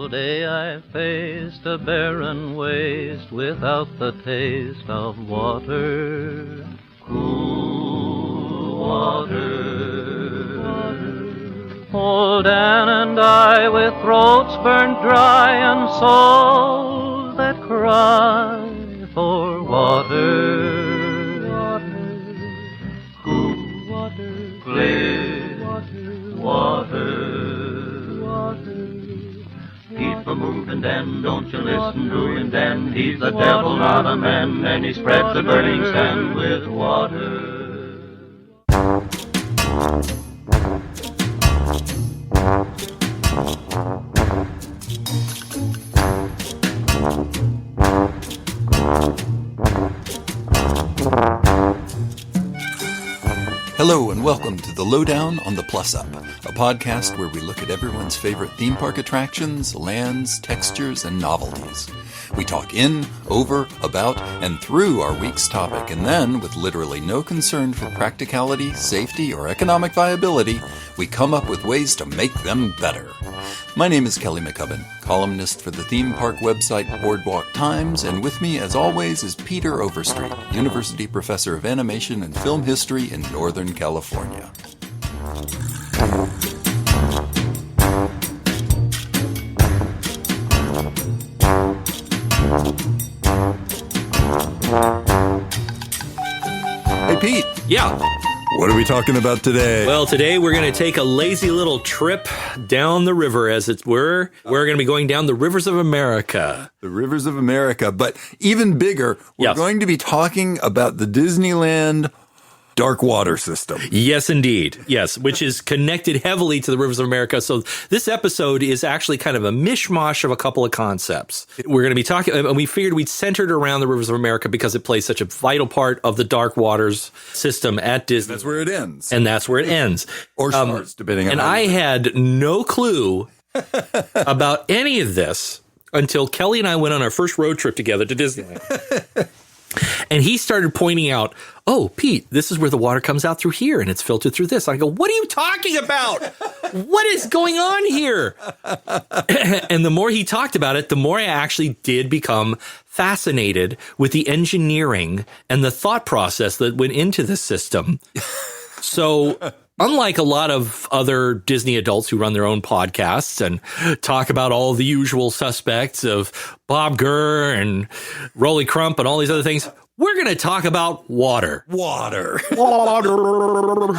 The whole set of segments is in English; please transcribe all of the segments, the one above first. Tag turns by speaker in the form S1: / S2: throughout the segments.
S1: All day I faced a barren waste without the taste of water, cool water. Old Dan and I, with throats burnt dry and souls that cry for water, cool water, clear water. Keep a-moving, Dan, don't you listen to him, Dan. He's the devil, not a man, and he spreads the burning sand with water.
S2: Hello and welcome to the Lowdown on the Plus Up, a podcast where we look at everyone's favorite theme park attractions, lands, textures, and novelties. We talk in, over, about, and through our week's topic, and then, with literally no concern for practicality, safety, or economic viability, we come up with ways to make them better. My name is Kelly McCubbin, columnist for the theme park website Boardwalk Times, and with me, as always, is Peter Overstreet, University Professor of Animation and Film History in Northern California. Hey, Pete.
S3: Yeah.
S2: What are we talking about today?
S3: Well, today we're going to take a lazy little trip down the river, as it were. We're going to be going down the rivers of America.
S2: The rivers of America. But even bigger, we're going to be talking about the Disneyland dark water system.
S3: Yes, indeed. Yes, which is connected heavily to the rivers of America. So this episode is actually kind of a mishmash of a couple of concepts. We're going to be talking, and we figured we'd centered around the rivers of America because it plays such a vital part of the dark waters system at Disney.
S2: That's where it ends.
S3: And that's where it ends.
S2: Or starts, depending on
S3: And I had no clue about any of this until Kelly and I went on our first road trip together to Disneyland. And he started pointing out, oh, Pete, this is where the water comes out through here, and it's filtered through this. I go, what are you talking about? What is going on here? And the more he talked about it, the more I actually did become fascinated with the engineering and the thought process that went into this system. So unlike a lot of other Disney adults who run their own podcasts and talk about all the usual suspects of Bob Gurr and Rolly Crump and all these other things, we're going to talk about water.
S2: Water.
S3: Water.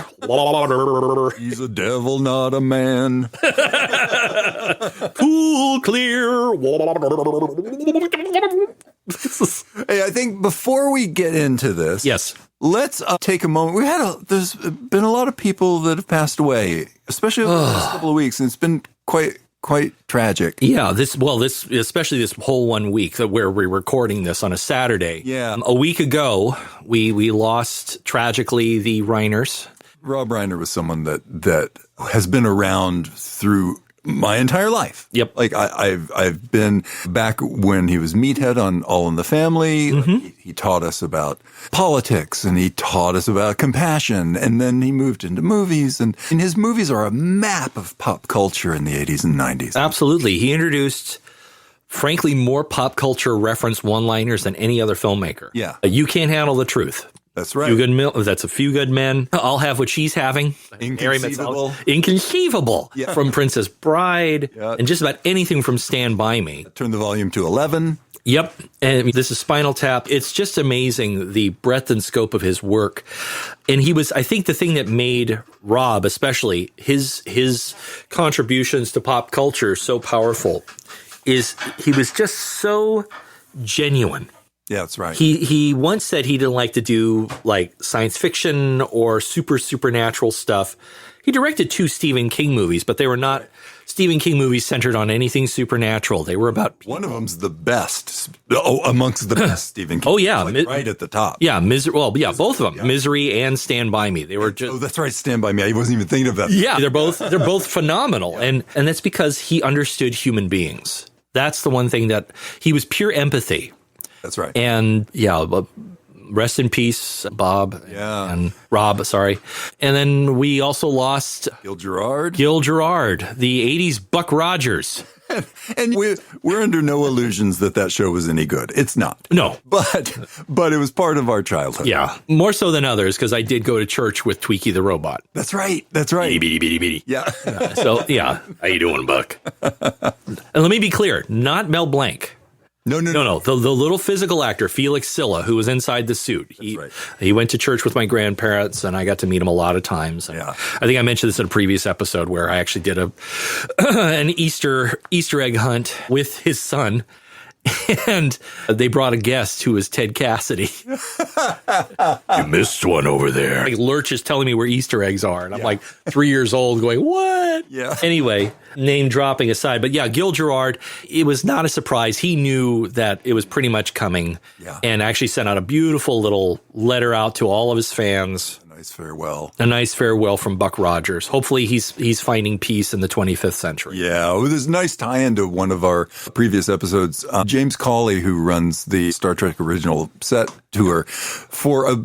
S2: He's a devil, not a man.
S3: Cool, clear.
S2: Hey, I think before we get into this,
S3: Yes.
S2: Let's take a moment. There's been a lot of people that have passed away, especially over the last couple of weeks, and it's been quite tragic.
S3: Yeah, especially this whole 1 week where we're recording this on a Saturday.
S2: Yeah.
S3: A week ago, we lost tragically the Reiners.
S2: Rob Reiner was someone that has been around through my entire life.
S3: Yep.
S2: Like I've been back when he was Meathead on All in the Family.
S3: Mm-hmm.
S2: He taught us about politics and he taught us about compassion. And then he moved into movies and his movies are a map of pop culture in the 80s and 90s.
S3: Absolutely. He introduced, frankly, more pop culture reference one-liners than any other filmmaker.
S2: Yeah.
S3: You Can't Handle the Truth.
S2: That's right.
S3: That's A Few Good Men. I'll Have What She's Having.
S2: Inconceivable.
S3: Inconceivable.
S2: Yeah.
S3: From Princess Bride.
S2: Yeah.
S3: And just about anything from Stand By Me.
S2: Turn the volume to 11.
S3: Yep. And this is Spinal Tap. It's just amazing, the breadth and scope of his work. And I think the thing that made Rob, especially his contributions to pop culture so powerful is he was just so genuine.
S2: Yeah, that's right.
S3: He once said he didn't like to do like science fiction or supernatural stuff. He directed 2 Stephen King movies, but they were not Stephen King movies centered on anything supernatural. They were about people.
S2: One of them's the best, amongst the best Stephen King.
S3: Oh, yeah.
S2: Right at the top.
S3: Yeah, both of them. Yeah. Misery and Stand By Me. They were just.
S2: Oh, that's right. Stand By Me. I wasn't even thinking of that.
S3: Yeah, they're both phenomenal. Yeah. And that's because he understood human beings. That's the one thing that he was pure empathy.
S2: That's right.
S3: And rest in peace, Bob.
S2: Yeah.
S3: And Rob, sorry. And then we also lost
S2: Gil Gerard,
S3: the 80s Buck Rogers.
S2: And we're under no illusions that show was any good. It's not.
S3: No.
S2: But it was part of our childhood.
S3: Yeah. More so than others, because I did go to church with Tweaky the robot.
S2: That's right. That's right.
S3: Beady, beady, beady.
S2: Yeah.
S3: So, yeah. How you doing, Buck? And let me be clear, not Mel Blanc.
S2: No.
S3: The little physical actor, Felix Silla, who was inside the suit. He went to church with my grandparents, and I got to meet him a lot of times. And I think I mentioned this in a previous episode where I actually did an Easter egg hunt with his son. And they brought a guest who was Ted Cassidy. You missed one over there. Like Lurch is telling me where Easter eggs are. And I'm like 3 years old going, what?
S2: Yeah.
S3: Anyway, name dropping aside. But yeah, Gil Gerard, it was not a surprise. He knew that it was pretty much coming.
S2: Yeah.
S3: And actually sent out a beautiful little letter out to all of his fans.
S2: A nice farewell
S3: from Buck Rogers. Hopefully he's finding peace in the 25th century.
S2: Yeah, well, there's a nice tie-in to one of our previous episodes. James Cawley, who runs the Star Trek Original Set Tour, for a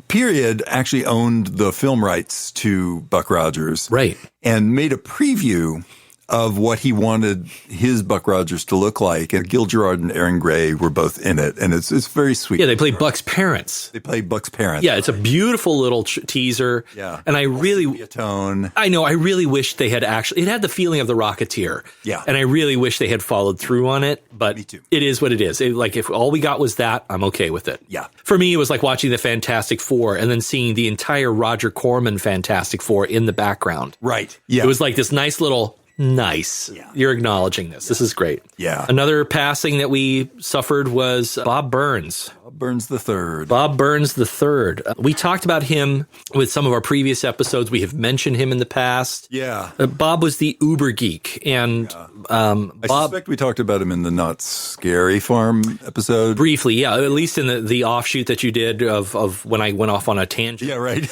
S2: period actually owned the film rights to Buck Rogers.
S3: Right.
S2: And made a preview of what he wanted his Buck Rogers to look like. And Gil Gerard and Aaron Gray were both in it. And it's very sweet.
S3: Yeah, they played Buck's parents.
S2: Yeah,
S3: it's a beautiful little teaser.
S2: Yeah.
S3: And I really wish they had actually, it had the feeling of The Rocketeer.
S2: Yeah.
S3: And I really wish they had followed through on it. But
S2: Me too.
S3: It is what it is. If all we got was that, I'm okay with it.
S2: Yeah.
S3: For me, it was like watching the Fantastic Four and then seeing the entire Roger Corman Fantastic Four in the background.
S2: Right. Yeah.
S3: It was like this nice little... Nice. Yeah. You're acknowledging this. This is great.
S2: Yeah.
S3: Another passing that we suffered was Bob Burns.
S2: Bob Burns the Third.
S3: We talked about him with some of our previous episodes. We have mentioned him in the past.
S2: Yeah.
S3: Bob was the uber geek. And
S2: I suspect we talked about him in the Not Scary Farm episode.
S3: Briefly, yeah. At least in the offshoot that you did of when I went off on a tangent.
S2: Yeah, right.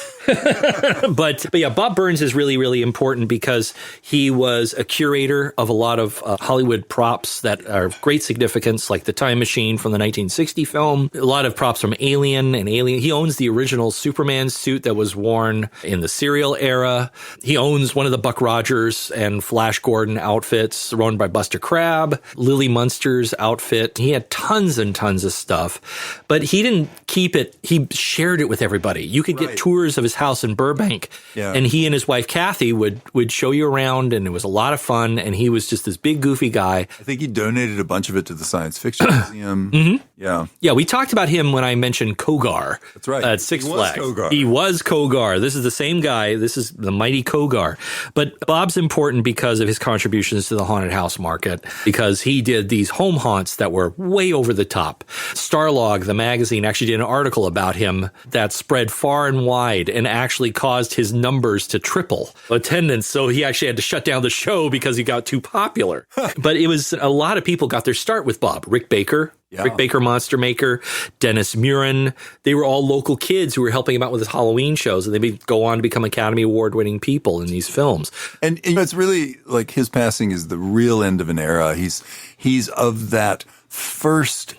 S3: But yeah, Bob Burns is really, really important because he was a curator of a lot of Hollywood props that are of great significance, like the Time Machine from the 1960 film, a lot of props from Alien. He owns the original Superman suit that was worn in the serial era. He owns one of the Buck Rogers and Flash Gordon outfits worn by Buster Crabbe, Lily Munster's outfit. He had tons and tons of stuff, but he didn't keep it. He shared it with everybody. You could get tours of his house in Burbank, and he and his wife Kathy would show you around, and it was a lot of fun. And he was just this big goofy guy.
S2: I think he donated a bunch of it to the Science Fiction Museum.
S3: Mm-hmm.
S2: Yeah,
S3: we talked about him when I mentioned Kogar.
S2: That's right.
S3: At Six Flags. He was Kogar. This is the same guy. This is the mighty Kogar. But Bob's important because of his contributions to the haunted house market, because he did these home haunts that were way over the top. Starlog, the magazine, actually did an article about him that spread far and wide and actually caused his numbers to triple attendance. So he actually had to shut down the show because he got too popular. But it was a lot of people got their start with Bob. Rick Baker. Yeah. Rick Baker, Monster Maker, Dennis Murin. They were all local kids who were helping him out with his Halloween shows, and they go on to become Academy Award-winning people in these films.
S2: And it's really like his passing is the real end of an era. He's of that first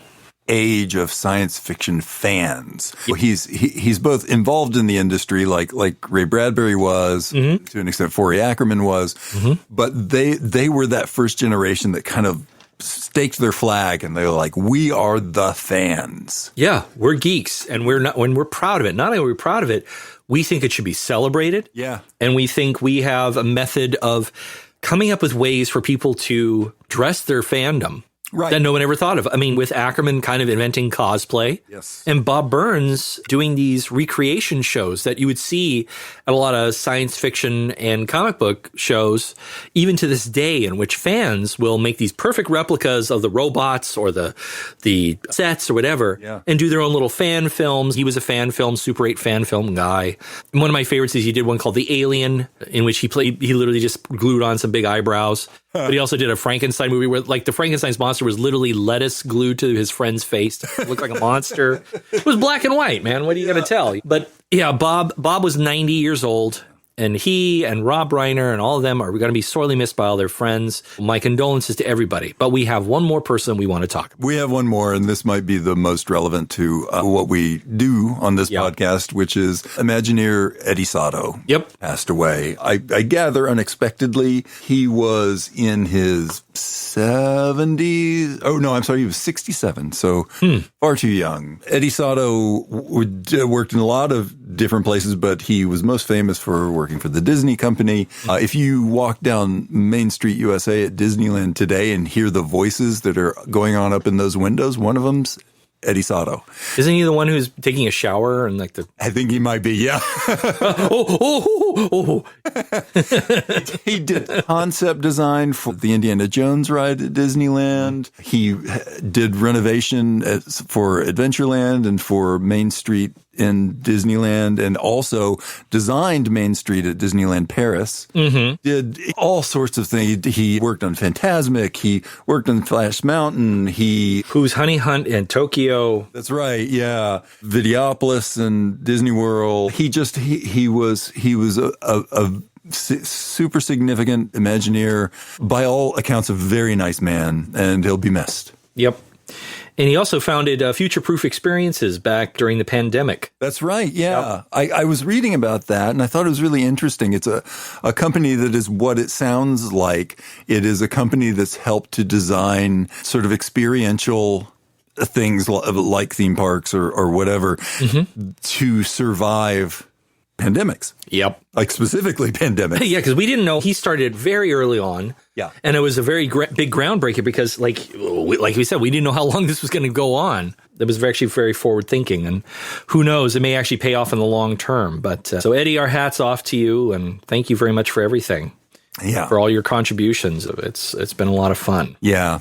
S2: age of science fiction fans. He's both involved in the industry like Ray Bradbury was, to an extent Forey Ackerman was, but they were that first generation that kind of staked their flag, and they were like, we are the fans.
S3: Yeah, we're geeks, and we're proud of it. Not only are we proud of it, we think it should be celebrated.
S2: Yeah.
S3: And we think we have a method of coming up with ways for people to dress their fandom. Right. That no one ever thought of. I mean, with Ackerman kind of inventing cosplay.
S2: Yes.
S3: And Bob Burns doing these recreation shows that you would see at a lot of science fiction and comic book shows, even to this day, in which fans will make these perfect replicas of the robots or the sets or whatever, and do their own little fan films. He was a fan film, Super 8 fan film guy. And one of my favorites is he did one called The Alien, in which he literally just glued on some big eyebrows. But he also did a Frankenstein movie where, like, the Frankenstein's monster was literally lettuce glued to his friend's face to look like a monster. It was black and white, man. What are you going to tell? But yeah, Bob was 90 years old. And he and Rob Reiner and all of them are going to be sorely missed by all their friends. My condolences to everybody. But we have one more person we want to talk about.
S2: We have one more, and this might be the most relevant to what we do on this podcast, which is Imagineer Eddie Sotto.
S3: Yep.
S2: Passed away. I gather unexpectedly. He was in his 70s. Oh, no, I'm sorry. He was 67. So far too young. Eddie Sotto worked in a lot of different places, but he was most famous for working for the Disney company. If you walk down Main Street, USA at Disneyland today and hear the voices that are going on up in those windows, one of them's Eddie Sotto.
S3: Isn't he the one who's taking a shower and like the?
S2: I think he might be. Yeah. He did concept design for the Indiana Jones ride at Disneyland. He did renovation for Adventureland and for Main Street in Disneyland, and also designed Main Street at Disneyland Paris. Did all sorts of things. He worked on Fantasmic. He worked on Splash Mountain.
S3: Who's Honey Hunt in Tokyo.
S2: That's right. Yeah. Videopolis and Disney World. He was a super significant Imagineer, by all accounts, a very nice man, and he'll be missed.
S3: Yep. And he also founded Future Proof Experiences back during the pandemic.
S2: That's right. Yeah. Yep. I was reading about that, and I thought it was really interesting. It's a company that is what it sounds like. It is a company that's helped to design sort of experiential things like theme parks or whatever to survive pandemics.
S3: Yep.
S2: Like specifically pandemics.
S3: Yeah, because we didn't know. He started very early on.
S2: Yeah.
S3: And it was a very big groundbreaker because, like we said, we didn't know how long this was going to go on. It was actually very forward thinking. And who knows, it may actually pay off in the long term. But so, Eddie, our hat's off to you. And thank you very much for everything.
S2: Yeah.
S3: For all your contributions. It's been a lot of fun.
S2: Yeah.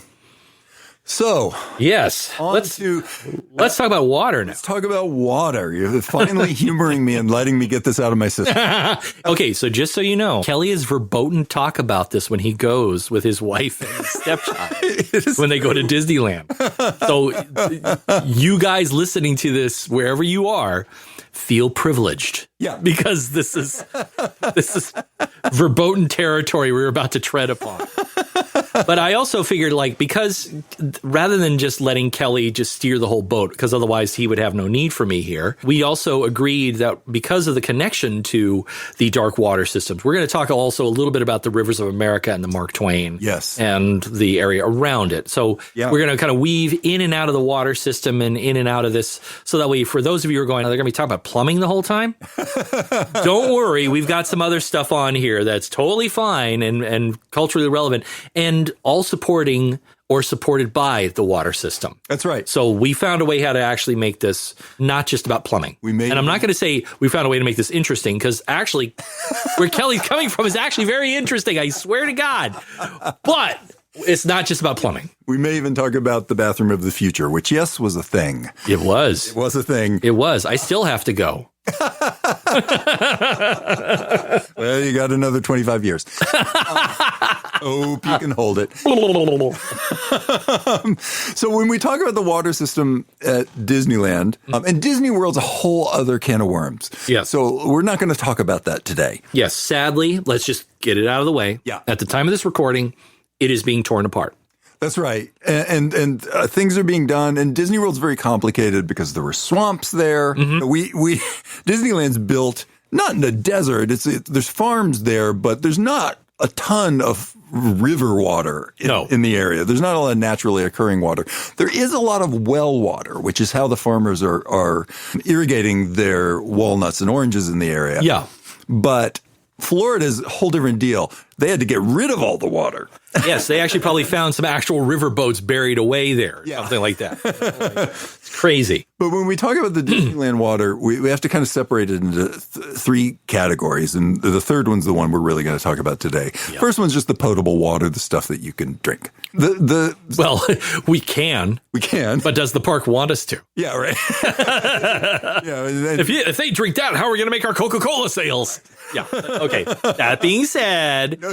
S2: So,
S3: yes, let's talk about water now.
S2: Let's talk about water. You're finally humoring me and letting me get this out of my system.
S3: Okay, so just so you know, Kelly is verboten talk about this when he goes with his wife and his stepchild when they go to Disneyland. So you guys listening to this, wherever you are, feel privileged.
S2: Yeah.
S3: Because this is verboten territory we're about to tread upon. But I also figured, like, because rather than just letting Kelly just steer the whole boat, because otherwise he would have no need for me here, we also agreed that because of the connection to the dark water systems, we're going to talk also a little bit about the rivers of America and the Mark Twain.
S2: Yes.
S3: And the area around it. So we're going to kind of weave in and out of the water system and in and out of this. So that way, for those of you who are going, they're going to be talking about plumbing the whole time. Don't worry. We've got some other stuff on here that's totally fine and culturally relevant and all supporting or supported by the water system.
S2: That's right.
S3: So we found a way how to actually make this not just about plumbing. And I'm not going to say we found a way to make this interesting, because actually where Kelly's coming from is actually very interesting. I swear to God. But it's not just about plumbing.
S2: We may even talk about the bathroom of the future, which, yes, was a thing.
S3: It was.
S2: It was a thing.
S3: It was. I still have to go.
S2: Well, you got another 25 years. Hope you can hold it. So when we talk about the water system at Disneyland, and Disney World's a whole other can of worms.
S3: Yeah.
S2: So we're not going to talk about that today.
S3: Yes. Sadly, let's just get it out of the way.
S2: Yeah.
S3: At the time of this recording, it is being torn apart.
S2: That's right. And things are being done. And Disney World's very complicated because there were swamps there. Disneyland's built not in a desert. There's farms there, but there's not a ton of river water in the area. There's not a lot of naturally occurring water. There is a lot of well water, which is how the farmers are irrigating their walnuts and oranges in the area.
S3: Yeah.
S2: But Florida's a whole different deal. They had to get rid of all the water.
S3: Yes, they actually probably found some actual river boats buried away there, something like that. It's crazy.
S2: But when we talk about the Disneyland water, we have to kind of separate it into three categories. And the third one's the one we're really going to talk about today. Yep. First one's just the potable water, the stuff that you can drink.
S3: Well, we can.
S2: We can.
S3: But does the park want us to?
S2: Yeah, right.
S3: If they drink that, how are we going to make our Coca-Cola sales? Yeah. Okay. That being said,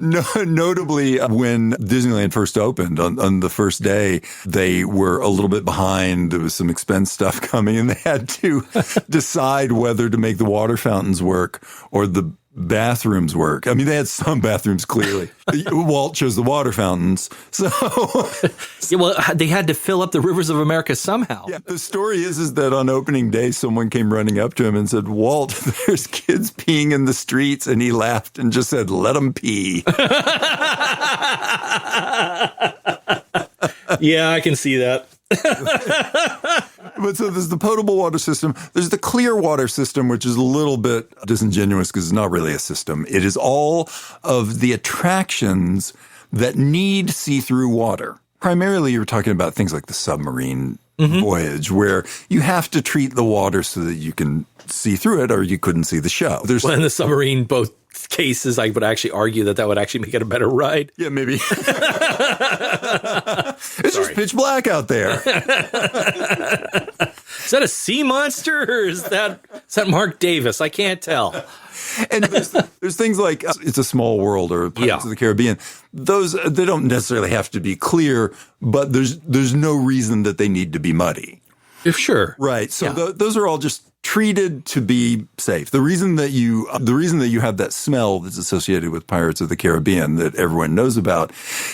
S2: Notably, when Disneyland first opened on the first day, they were a little bit behind. There was some expense stuff coming, and they had to decide whether to make the water fountains work or the bathrooms work. I mean, they had some bathrooms, clearly. Walt chose the water fountains. So
S3: Yeah, well, they had to fill up the rivers of America somehow.
S2: yeah, the story is that on opening day, someone came running up to him and said, "Walt, there's kids peeing in the streets." And he laughed and just said, "Let them pee."
S3: Yeah, I can see that.
S2: But so there's the potable water system. There's the clear water system, which is a little bit disingenuous because it's not really a system. It is all of the attractions that need see-through water. Primarily, you're talking about things like the submarine voyage, where you have to treat the water so that you can see through it or you couldn't see the show.
S3: Well, in the submarine boat cases, I would actually argue that would actually make it a better ride.
S2: Yeah, maybe. It's just pitch black out there.
S3: Is that a sea monster or is that Mark Davis? I can't tell.
S2: And there's things like It's a Small World or Pirates of the Caribbean. Those, they don't necessarily have to be clear, but there's no reason that they need to be muddy.
S3: Sure.
S2: Right. So those are all just treated to be safe. The reason that you have that smell that's associated with Pirates of the Caribbean that everyone knows about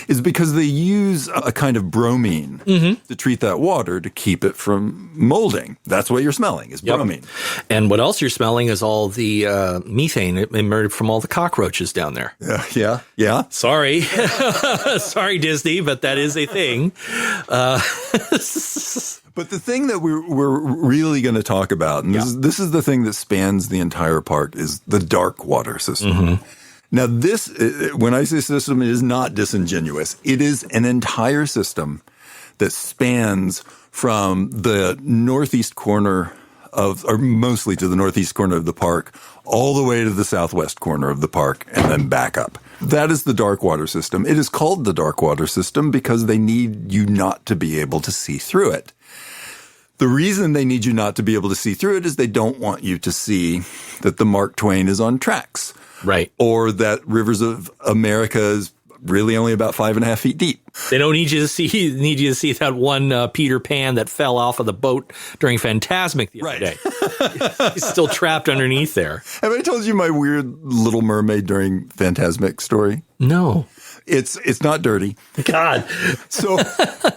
S2: is because they use a kind of bromine to treat that water to keep it from molding. That's what you're smelling is bromine.
S3: And what else you're smelling is all the methane emerged from all the cockroaches down there.
S2: Yeah.
S3: Sorry. Sorry, Disney, but that is a thing.
S2: But the thing that we're really going to talk about, and this is the thing that spans the entire park, is the dark water system. Now, this, when I say system, it is not disingenuous. It is an entire system that spans from the northeast corner or mostly to the northeast corner of the park, all the way to the southwest corner of the park, and then back up. That is the dark water system. It is called the dark water system because they need you not to be able to see through it. The reason they need you not to be able to see through it is they don't want you to see that the Mark Twain is on tracks.
S3: Right.
S2: Or that Rivers of America is really only about 5.5 feet deep.
S3: They don't need you to see that one Peter Pan that fell off of the boat during Fantasmic the other day. He's still trapped underneath there.
S2: Have I told you my weird Little Mermaid during Fantasmic story?
S3: No.
S2: It's not dirty.
S3: God.
S2: So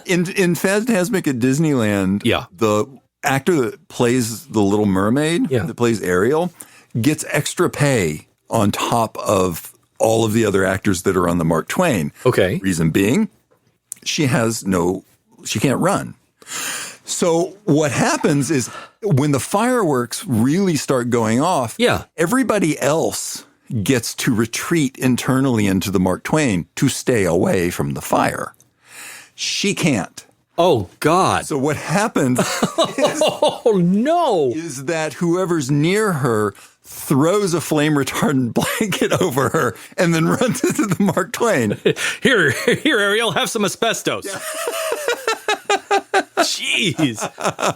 S2: in Fantasmic at Disneyland, the actor that plays the Little Mermaid, that plays Ariel, gets extra pay on top of all of the other actors that are on the Mark Twain.
S3: Okay.
S2: Reason being, she can't run. So what happens is when the fireworks really start going off, everybody else gets to retreat internally into the Mark Twain to stay away from the fire. She can't.
S3: Oh, God.
S2: So what happens is that whoever's near her throws a flame retardant blanket over her and then runs into the Mark Twain.
S3: Here, Ariel, have some asbestos. Jeez.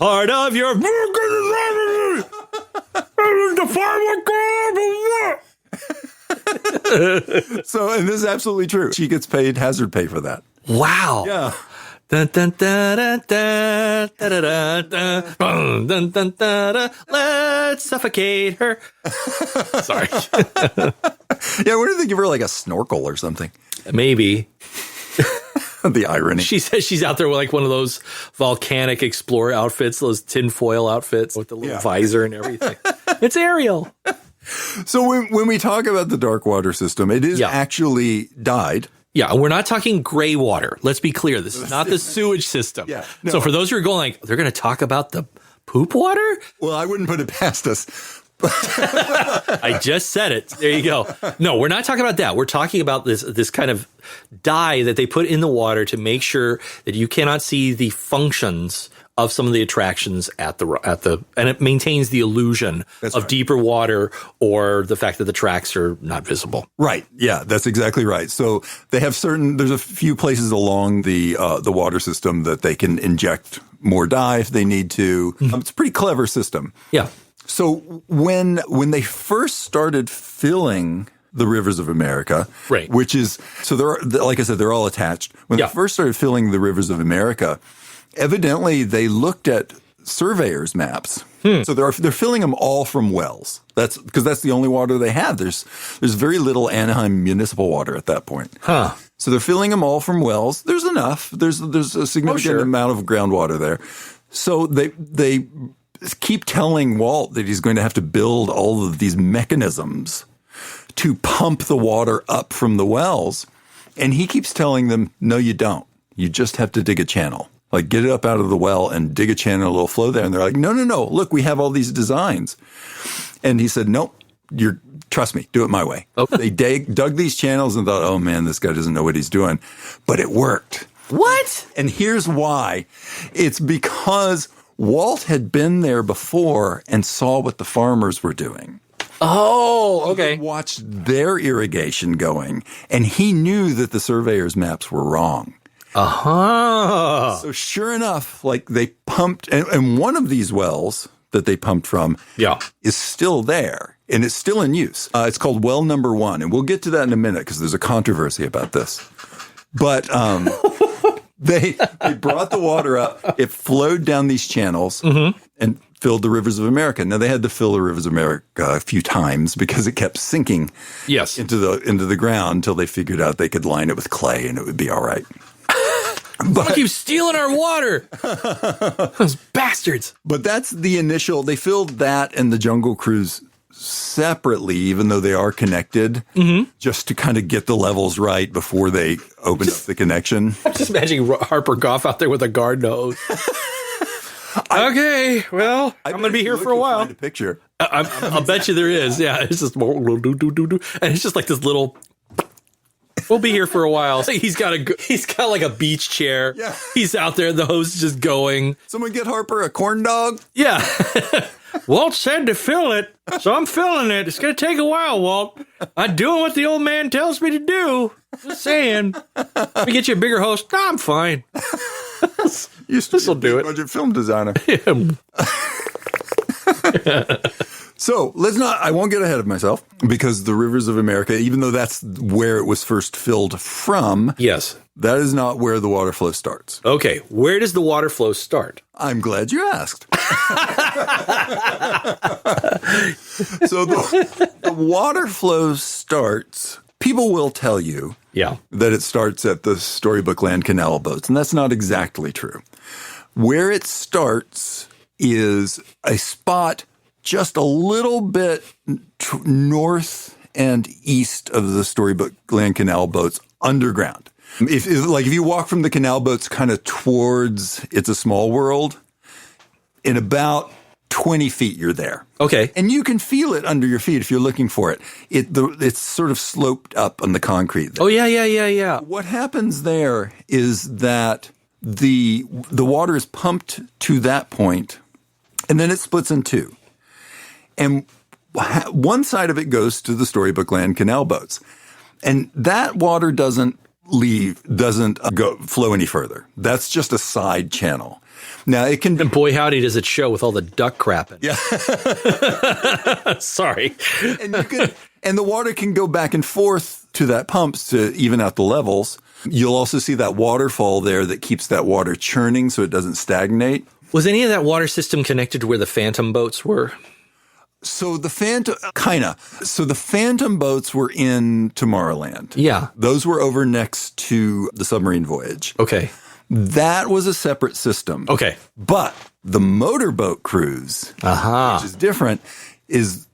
S3: Part of your... the firework.
S2: So, and this is absolutely true. She gets paid hazard pay for that.
S3: Wow.
S2: Yeah.
S3: Dun, dun, dun, dun, dun, dun, dun, dun, dun, dun, dun, dun. Let's suffocate her. Sorry.
S2: Yeah, what do they give her, like a snorkel or something?
S3: Maybe.
S2: The irony.
S3: She says she's out there with like one of those volcanic explorer outfits, those tinfoil outfits with the little visor and everything. It's Ariel.
S2: So when we talk about the dark water system, it is actually dyed.
S3: Yeah, and we're not talking gray water. Let's be clear. This is not the sewage system.
S2: Yeah, no.
S3: So for those who are going like, they're going to talk about the poop water?
S2: Well, I wouldn't put it past us.
S3: I just said it. There you go. No, we're not talking about that. We're talking about this kind of dye that they put in the water to make sure that you cannot see the functions of some of the attractions at the and it maintains the illusion of deeper water or the fact that the tracks are not visible.
S2: Right. Yeah, that's exactly right. So they have there's a few places along the water system that they can inject more dye if they need to. It's a pretty clever system.
S3: Yeah.
S2: So when they first started filling the rivers of America,
S3: Right.
S2: which is, so like I said, they're all attached. When
S3: Yeah.
S2: they first started filling the rivers of America, evidently they looked at surveyors' maps. So they're filling them all from wells. That's because that's the only water they have. There's very little Anaheim municipal water at that point.
S3: Huh.
S2: So they're filling them all from wells. There's enough. There's a significant amount of groundwater there. So they keep telling Walt that he's going to have to build all of these mechanisms to pump the water up from the wells. And he keeps telling them, no, you don't. You just have to dig a channel. Like, get it up out of the well and dig a channel, a little flow there. And they're like, no. Look, we have all these designs. And he said, nope, trust me, do it my way.
S3: Okay.
S2: They dug these channels and thought, oh, man, this guy doesn't know what he's doing. But it worked.
S3: What?
S2: And here's why. It's because Walt had been there before and saw what the farmers were doing.
S3: Oh, okay.
S2: Watched their irrigation going, and he knew that the surveyors' maps were wrong.
S3: Uh-huh.
S2: So sure enough, like they pumped, and one of these wells that they pumped from is still there, and it's still in use. It's called well number 1, and we'll get to that in a minute because there's a controversy about this. But they brought the water up. It flowed down these channels and filled the rivers of America. Now, they had to fill the rivers of America a few times because it kept sinking into the ground until they figured out they could line it with clay and it would be all right.
S3: But keep stealing our water. Those bastards.
S2: But that's the initial. They filled that and the Jungle Cruise separately, even though they are connected, just to kind of get the levels right before they opened up the connection.
S3: I'm just imagining Harper Goff out there with a garden hose. Okay, well, I'm going to be here for a while.
S2: Find a picture.
S3: I'll bet you there is. Yeah, it's just and it's just like this little. We'll be here for a while. He's got like a beach chair.
S2: Yeah.
S3: He's out there. The hose is just going.
S2: Someone get Harper a corn dog.
S3: Yeah. Walt said to fill it, so I'm filling it. It's going to take a while, Walt. I'm doing what the old man tells me to do. Just saying. Let me get you a bigger hose. No, I'm fine. This will do it.
S2: Budget film designer. So I won't get ahead of myself because the rivers of America, even though that's where it was first filled from.
S3: Yes.
S2: That is not where the water flow starts.
S3: Okay. Where does the water flow start?
S2: I'm glad you asked. So the water flow starts, people will tell you that it starts at the Storybook Land canal boats, and that's not exactly true. Where it starts is a spot just a little bit north and east of the Storybook Land canal boats underground. If you walk from the canal boats kind of towards It's a Small World, in about 20 feet, you're there.
S3: Okay.
S2: And you can feel it under your feet if you're looking for it. It's sort of sloped up on the concrete there.
S3: Oh, yeah.
S2: What happens there is that the water is pumped to that point, and then it splits in two. And one side of it goes to the Storybook Land canal boats. And that water doesn't flow any further. That's just a side channel. Now it can be.
S3: And boy, howdy, does it show with all the duck crapping.
S2: Yeah.
S3: Sorry.
S2: And the water can go back and forth to that pumps to even out the levels. You'll also see that waterfall there that keeps that water churning so it doesn't stagnate.
S3: Was any of that water system connected to where the Phantom boats were?
S2: So the Phantom boats were in Tomorrowland.
S3: Yeah.
S2: Those were over next to the submarine voyage.
S3: Okay.
S2: That was a separate system.
S3: Okay.
S2: But the Motorboat Cruise, which is different, is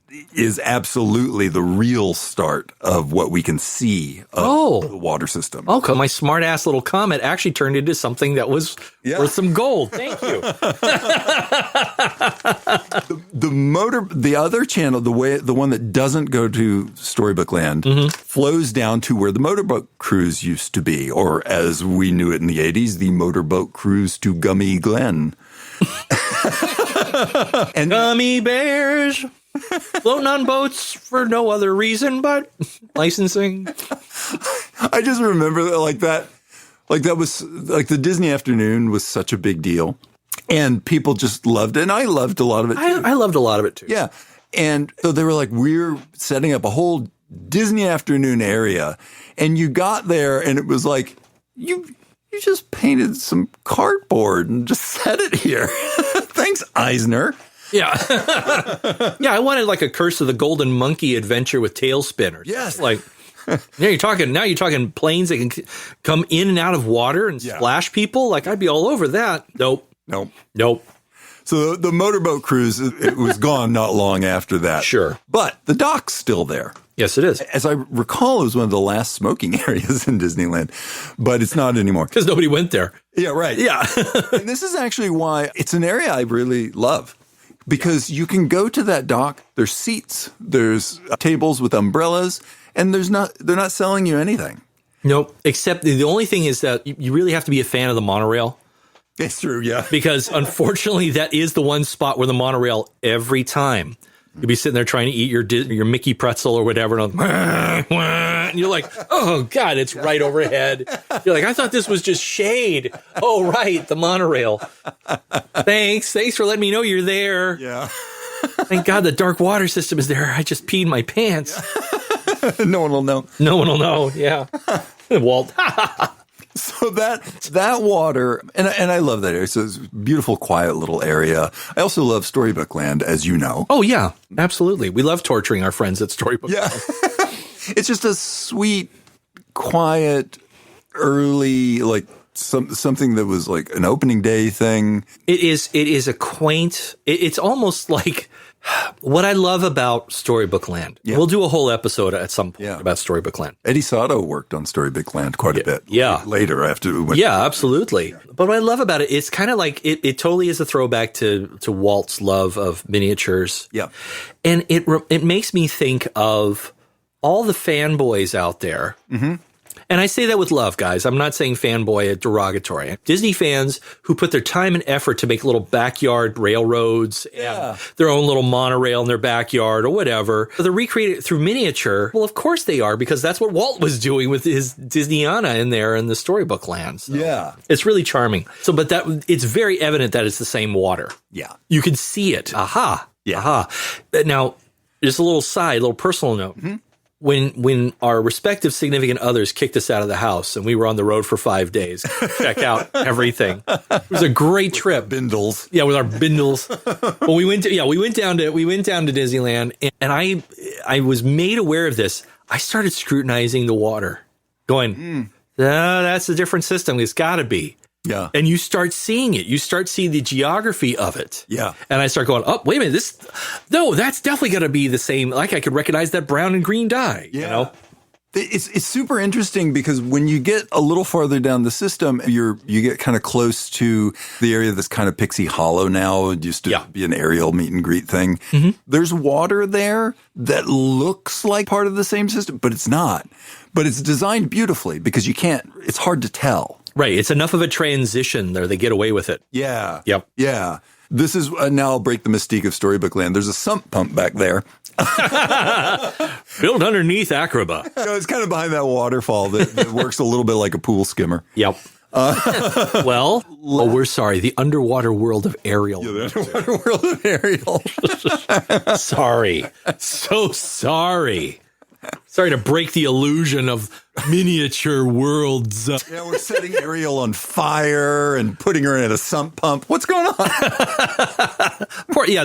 S2: absolutely the real start of what we can see of the water system.
S3: Okay. My smart ass little comment actually turned into something that was worth some gold. Thank you.
S2: The other channel, the one that doesn't go to Storybook Land, flows down to where the Motorboat Cruise used to be, or as we knew it in the 80s, the Motorboat Cruise to Gummy Glen. And
S3: Gummy bears. Floating on boats for no other reason but licensing.
S2: I just remember that was like the Disney afternoon was such a big deal, and people just loved it, and I loved a lot of it too.
S3: I loved a lot of it too.
S2: Yeah, and so they were like, we're setting up a whole Disney afternoon area, and you got there and it was like, you just painted some cardboard and just set it here. Thanks, Eisner.
S3: Yeah. Yeah, I wanted like a Curse of the Golden Monkey adventure with tail spinners.
S2: Yes.
S3: Like, you're talking planes that can come in and out of water and splash people. Like, I'd be all over that. Nope.
S2: So the motorboat cruise, it was gone not long after that.
S3: Sure.
S2: But the dock's still there.
S3: Yes, it is.
S2: As I recall, it was one of the last smoking areas in Disneyland, but it's not anymore.
S3: Because nobody went there.
S2: Yeah, right.
S3: Yeah.
S2: And this is actually why it's an area I really love. Because you can go to that dock, there's seats, there's tables with umbrellas, and they're not selling you anything.
S3: Nope. Except the only thing is that you really have to be a fan of the monorail.
S2: It's true, yeah.
S3: Because unfortunately, that is the one spot where the monorail, every time, you'll be sitting there trying to eat your Mickey pretzel or whatever, and you're like, oh, God, it's right overhead. You're like, I thought this was just shade. Oh, right, the monorail. Thanks for letting me know you're there.
S2: Yeah.
S3: Thank God the dark water system is there. I just peed my pants.
S2: No one will know.
S3: No one will know, yeah. Walt.
S2: So that water, and I love that area. So it's a beautiful, quiet little area. I also love Storybook Land, as you know.
S3: Oh, yeah, absolutely. We love torturing our friends at Storybook Land.
S2: Yeah. It's just a sweet, quiet, early, like something that was like an opening day thing.
S3: It is a quaint, it's almost like what I love about Storybook Land. Yeah. We'll do a whole episode at some point about Storybook Land.
S2: Eddie Sotto worked on Storybook Land quite a bit.
S3: Yeah.
S2: Later after we went.
S3: Yeah, absolutely. But what I love about it, it's kind of like it totally is a throwback to Walt's love of miniatures.
S2: Yeah.
S3: And it makes me think of all the fanboys out there. Mm-hmm. And I say that with love, guys. I'm not saying fanboy derogatory. Disney fans who put their time and effort to make little backyard railroads and their own little monorail in their backyard or whatever. They're recreated it through miniature. Well, of course they are, because that's what Walt was doing with his Disneyana in there in the Storybook Land. So
S2: yeah.
S3: It's really charming. So, but it's very evident that it's the same water.
S2: Yeah.
S3: You can see it. Aha.
S2: Yeah.
S3: Aha. Now, just a little personal note. Mm-hmm. When our respective significant others kicked us out of the house and we were on the road for 5 days, check out everything. It was a great trip.
S2: Bindles.
S3: Yeah, with our bindles. Well, we went down to Disneyland, and I was made aware of this. I started scrutinizing the water, going, that's a different system. It's got to be.
S2: Yeah.
S3: And you start seeing it. You start seeing the geography of it.
S2: Yeah.
S3: And I start going, oh, wait a minute. That's definitely going to be the same. Like, I could recognize that brown and green dye.
S2: Yeah.
S3: You know?
S2: It's super interesting because when you get a little farther down the system, you get kind of close to the area that's kind of Pixie Hollow now. It used to be an aerial meet and greet thing. Mm-hmm. There's water there that looks like part of the same system, but it's not. But it's designed beautifully because it's hard to tell.
S3: Right. It's enough of a transition there. They get away with it.
S2: Yeah.
S3: Yep.
S2: Yeah. This is, now I'll break the mystique of Storybook Land. There's a sump pump back there.
S3: Built underneath Acroba.
S2: It's kind of behind that waterfall that works a little bit like a pool skimmer.
S3: Yep. We're sorry. The underwater world of Ariel.
S2: Yeah, the underwater world of Ariel.
S3: Sorry. So sorry. Sorry to break the illusion of miniature worlds.
S2: Yeah, we're setting Ariel on fire and putting her in a sump pump. What's going on?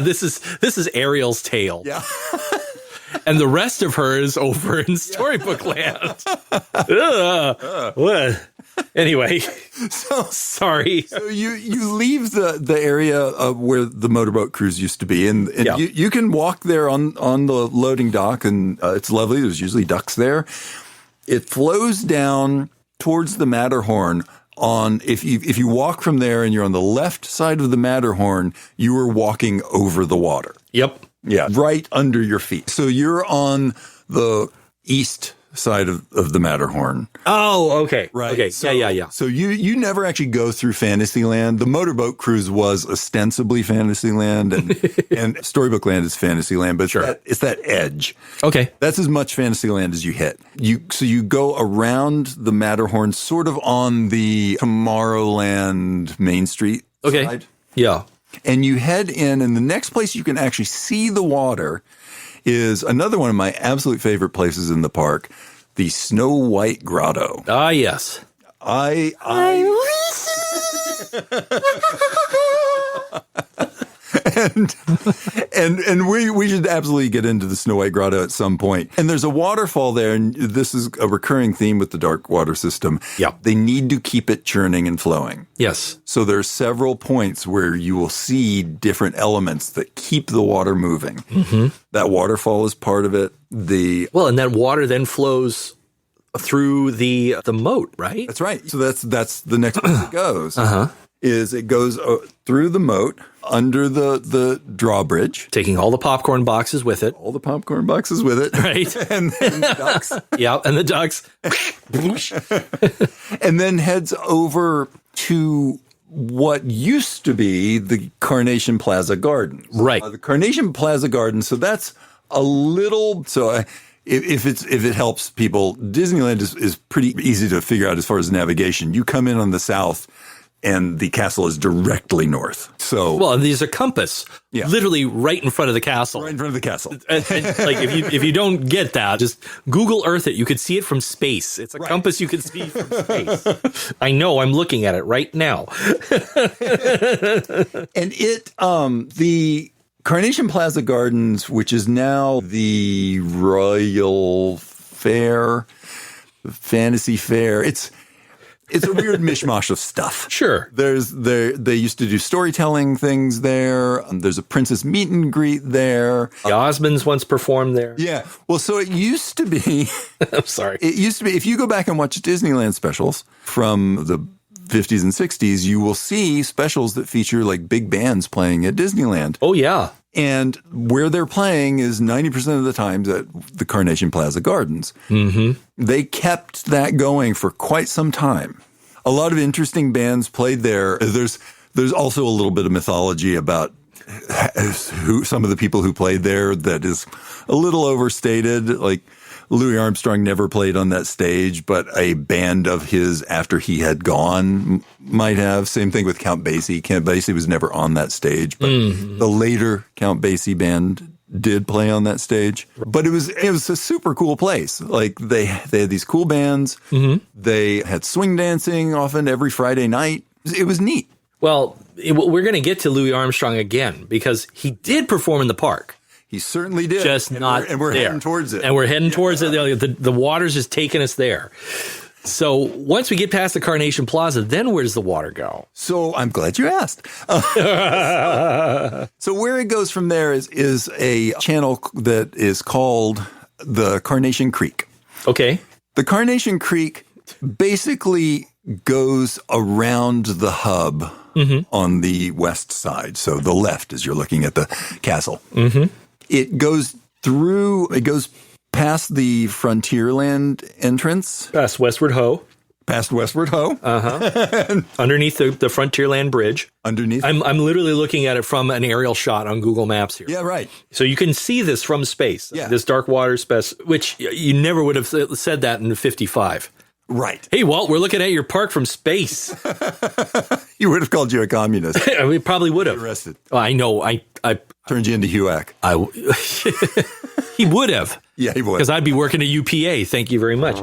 S3: This is Ariel's tale.
S2: Yeah.
S3: And the rest of her is over in Storybook Land. What? Anyway, so sorry.
S2: So you leave the area where the motorboat cruise used to be, and you can walk there on the loading dock, and it's lovely. There's usually ducks there. It flows down towards the Matterhorn. If you walk from there and you're on the left side of the Matterhorn, you are walking over the water.
S3: Yep.
S2: Yeah, right under your feet. So you're on the east side of the Matterhorn.
S3: Oh, okay.
S2: Right.
S3: Okay.
S2: So,
S3: Yeah.
S2: So you never actually go through Fantasyland. The motorboat cruise was ostensibly Fantasyland, and Storybook Land is Fantasyland, but it's that edge.
S3: Okay.
S2: That's as much Fantasyland as you hit. So you go around the Matterhorn, sort of on the Tomorrowland Main Street side.
S3: Yeah.
S2: And you head in, and the next place you can actually see the water is another one of my absolute favorite places in the park, the Snow White Grotto.
S3: Ah, yes.
S2: And we should absolutely get into the Snow White Grotto at some point. And there's a waterfall there, and this is a recurring theme with the dark water system.
S3: Yeah.
S2: They need to keep it churning and flowing.
S3: Yes.
S2: So there's several points where you will see different elements that keep the water moving. Mm-hmm. That waterfall is part of it.
S3: And that water then flows through the moat, right?
S2: That's right. So that's the next place it goes. Is it goes through the moat, under the drawbridge.
S3: Taking all the popcorn boxes with it.
S2: All the popcorn boxes with it.
S3: Right.
S2: and the ducks.
S3: Yeah, and the ducks.
S2: And then heads over to what used to be the Carnation Plaza Gardens.
S3: Right.
S2: The Carnation Plaza Gardens. So that's a little... If it helps people, Disneyland is pretty easy to figure out as far as navigation. You come in on the south, and the castle is directly north. So,
S3: and there's a compass, literally right in front of the castle.
S2: Right in front of the castle.
S3: And, like if you don't get that, just Google Earth it. You could see it from space. It's a compass you can see from space. I know. I'm looking at it right now.
S2: And the Carnation Plaza Gardens, which is now the Royal Fair, Fantasy Fair. It's a weird mishmash of stuff.
S3: Sure.
S2: They used to do storytelling things there. There's a princess meet and greet there.
S3: The Osmonds once performed there.
S2: Yeah. Well, so it used to be.
S3: I'm sorry.
S2: It used to be, if you go back and watch Disneyland specials from the 50s and 60s, you will see specials that feature like big bands playing at Disneyland.
S3: Oh, yeah.
S2: And where they're playing is 90% of the times at the Carnation Plaza Gardens. Mm-hmm. They kept that going for quite some time. A lot of interesting bands played there. There's also a little bit of mythology about some of the people who played there that is a little overstated. Like Louis Armstrong never played on that stage, but a band of his after he had gone might have. Same thing with Count Basie. Count Basie was never on that stage, but the later Count Basie band did play on that stage. But it was a super cool place. Like they had these cool bands. Mm-hmm. They had swing dancing often every Friday night. It was neat.
S3: Well, we're going to get to Louis Armstrong again because he did perform in the park.
S2: He certainly did.
S3: Just not
S2: and we're
S3: there.
S2: heading towards it.
S3: And we're heading towards it. The water's just taking us there. So once we get past the Carnation Plaza, then where does the water go?
S2: So I'm glad you asked. So where it goes from there is a channel that is called the Carnation Creek.
S3: Okay.
S2: The Carnation Creek basically goes around the hub on the west side. So the left as you're looking at the castle. Mm-hmm. It goes past the Frontierland entrance.
S3: Past Westward Ho.
S2: Uh-huh.
S3: Underneath the Frontierland Bridge.
S2: Underneath.
S3: I'm literally looking at it from an aerial shot on Google Maps here.
S2: Yeah, right.
S3: So you can see this from space.
S2: Yeah.
S3: This dark water space, which you never would have said that in 55.
S2: Right.
S3: Hey, Walt, we're looking at your park from space.
S2: You would have called you a communist.
S3: We probably would have.
S2: Arrested.
S3: Oh, I know. I
S2: turned you into HUAC.
S3: He would have.
S2: Yeah, he would.
S3: Because I'd be working at UPA. Thank you very much.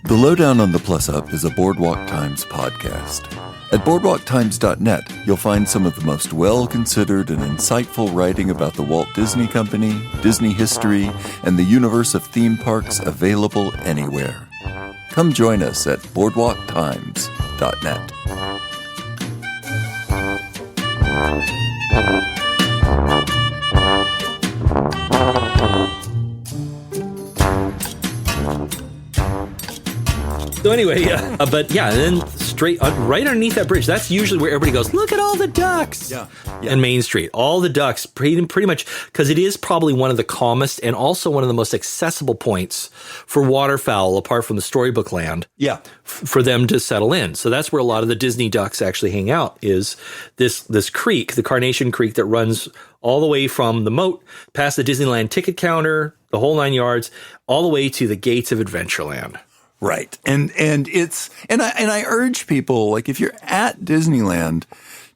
S2: The Lowdown on the Plus Up is a Boardwalk Times podcast. At boardwalktimes.net, you'll find some of the most well-considered and insightful writing about the Walt Disney Company, Disney history, and the universe of theme parks available anywhere. Come join us at boardwalktimes.net.
S3: So anyway, but yeah, and then straight right underneath that bridge, that's usually where everybody goes, look at all the ducks.
S2: Yeah.
S3: And Main Street, all the ducks, pretty much, because it is probably one of the calmest and also one of the most accessible points for waterfowl, apart from the Storybook Land.
S2: Yeah.
S3: For them to settle in. So that's where a lot of the Disney ducks actually hang out, is this creek, the Carnation Creek, that runs all the way from the moat, past the Disneyland ticket counter, the whole 9 yards, all the way to the gates of Adventureland.
S2: Right. And I urge people, like, if you're at Disneyland,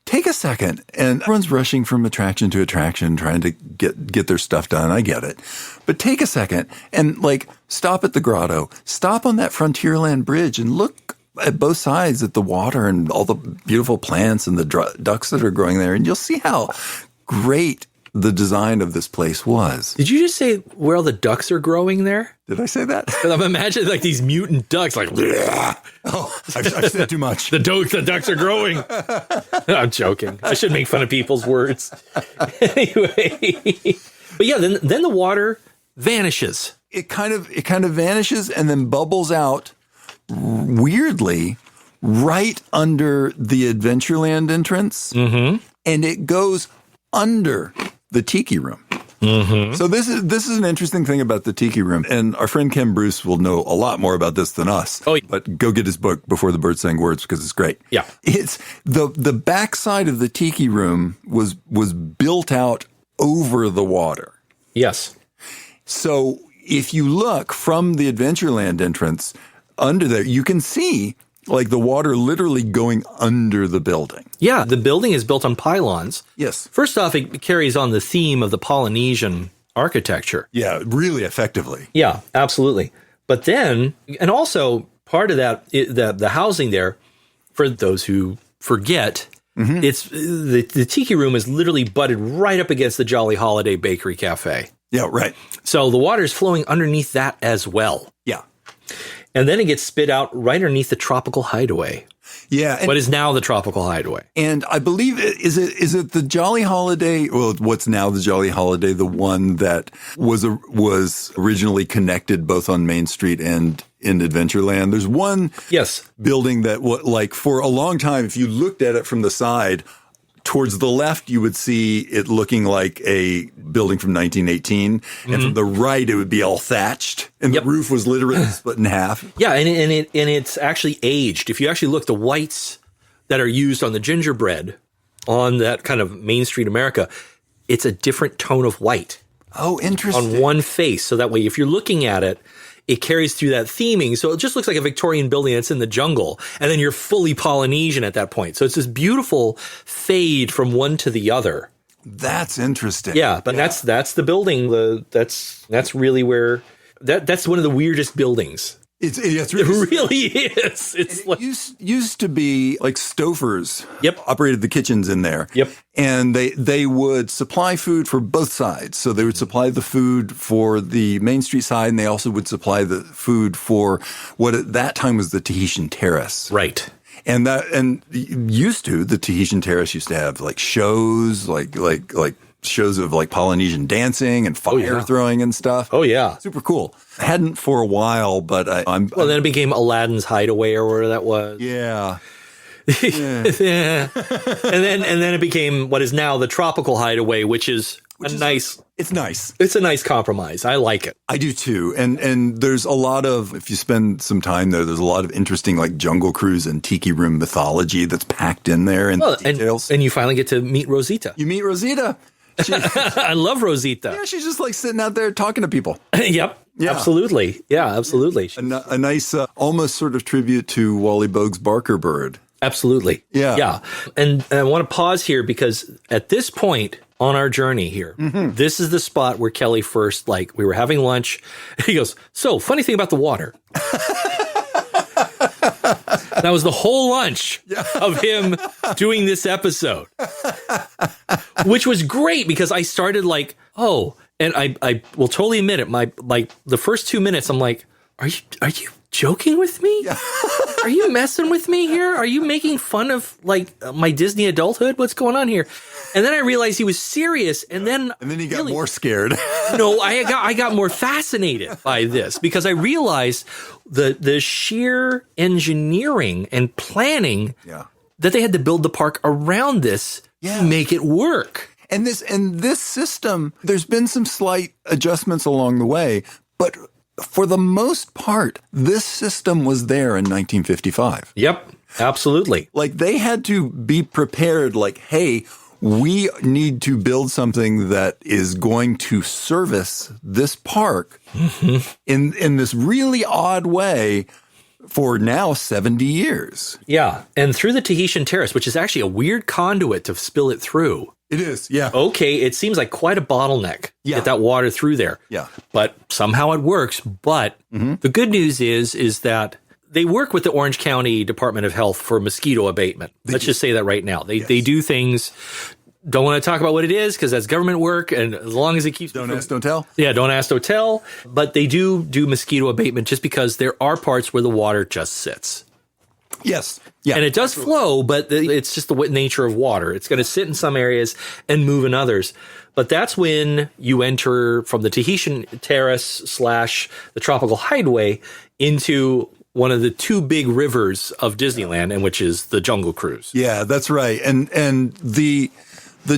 S2: take a second. And everyone's rushing from attraction to attraction, trying to get their stuff done. I get it. But take a second and, like, stop at the grotto, stop on that Frontierland bridge and look at both sides at the water and all the beautiful plants and the ducks that are growing there. And you'll see how great the design of this place was.
S3: Did you just say where all the ducks are growing there?
S2: Did I say that?
S3: Because I'm imagining like these mutant ducks, like,
S2: oh, I've said too much.
S3: The ducks are growing. I'm joking. I should make fun of people's words. Anyway, but yeah, then the water vanishes.
S2: It kind of vanishes and then bubbles out weirdly right under the Adventureland entrance, and it goes under the Tiki Room. So this is an interesting thing about the Tiki Room, and our friend Ken Bruce will know a lot more about this than us.
S3: Oh,
S2: but go get his book Before the Birds Sang Words, because it's great.
S3: Yeah,
S2: it's the backside of the Tiki Room was built out over the water.
S3: Yes.
S2: So if you look from the Adventureland entrance under there, you can see like the water literally going under the building.
S3: Yeah, the building is built on pylons.
S2: Yes.
S3: First off, it carries on the theme of the Polynesian architecture.
S2: Yeah, really effectively.
S3: Yeah, absolutely. But then, and also part of that, the housing there, for those who forget, it's the Tiki Room is literally butted right up against the Jolly Holiday Bakery Cafe.
S2: Yeah, right.
S3: So the water is flowing underneath that as well.
S2: Yeah.
S3: And then it gets spit out right underneath the Tropical Hideaway.
S2: Yeah.
S3: What is now the Tropical Hideaway.
S2: And I believe, is it the Jolly Holiday, well, what's now the Jolly Holiday, the one that was originally connected both on Main Street and in Adventureland? There's one building that, like, for a long time, if you looked at it from the side, towards the left, you would see it looking like a building from 1918. And from the right, it would be all thatched. And the roof was literally split in half.
S3: Yeah, and it's actually aged. If you actually look, the whites that are used on the gingerbread on that kind of Main Street America, it's a different tone of white.
S2: Oh, interesting.
S3: On one face. So that way, if you're looking at it, it carries through that theming. So it just looks like a Victorian building that's in the jungle. And then you're fully Polynesian at that point. So it's this beautiful fade from one to the other.
S2: That's interesting.
S3: Yeah, but that's the building. That's really where that's one of the weirdest buildings.
S2: It
S3: really is. It's like,
S2: used to be like Stofers.
S3: Yep.
S2: Operated the kitchens in there.
S3: Yep.
S2: And they would supply food for both sides. So they would supply the food for the Main Street side, and they also would supply the food for what at that time was the Tahitian Terrace.
S3: Right.
S2: And the Tahitian Terrace used to have like shows, like shows of like Polynesian dancing and fire throwing and stuff.
S3: Oh yeah.
S2: Super cool. Hadn't for a while, but
S3: then it became Aladdin's Hideaway or whatever that was.
S2: Yeah.
S3: Yeah. And then it became what is now the Tropical Hideaway, which is nice.
S2: It's nice.
S3: It's a nice compromise. I like it.
S2: I do too. And there's a lot of, if you spend some time there, there's a lot of interesting like Jungle Cruise and Tiki Room mythology that's packed in there and details.
S3: And you finally get to meet Rosita.
S2: You meet Rosita.
S3: I love Rosita.
S2: Yeah, she's just like sitting out there talking to people.
S3: Yep. Yeah. Absolutely. Yeah, absolutely.
S2: A nice, almost sort of tribute to Wally Bogue's Barker Bird.
S3: Absolutely.
S2: Yeah.
S3: Yeah. And I want to pause here because at this point on our journey here, this is the spot where Kelly first, like, we were having lunch. He goes, so funny thing about the water. That was the whole lunch of him doing this episode, which was great because I started like, and I will totally admit it. The first 2 minutes, I'm like, are you joking with me? Yeah. Are you messing with me here? Are you making fun of like my Disney adulthood? What's going on here? And then I realized he was serious. And then
S2: he got more scared.
S3: No, I got more fascinated by this because I realized the sheer engineering and planning that they had to build the park around this to make it work.
S2: And this system, there's been some slight adjustments along the way, but for the most part, this system was there in 1955.
S3: Yep, absolutely.
S2: Like they had to be prepared like, hey, we need to build something that is going to service this park in this really odd way for now 70 years.
S3: Yeah, and through the Tahitian Terrace, which is actually a weird conduit to spill it through.
S2: It is, yeah.
S3: Okay, it seems like quite a bottleneck to get that water through there.
S2: Yeah.
S3: But somehow it works. But the good news is that they work with the Orange County Department of Health for mosquito abatement. Let's just say that right now. They do things. Don't want to talk about what it is because that's government work. And as long as it keeps...
S2: Don't ask, don't tell.
S3: Yeah, don't ask, don't tell. But they do mosquito abatement just because there are parts where the water just sits.
S2: Yes. Yeah.
S3: And it does flow, but it's just the nature of water. It's going to sit in some areas and move in others. But that's when you enter from the Tahitian Terrace / the Tropical Hideaway into one of the two big rivers of Disneyland, and which is the Jungle Cruise.
S2: Yeah, that's right. And the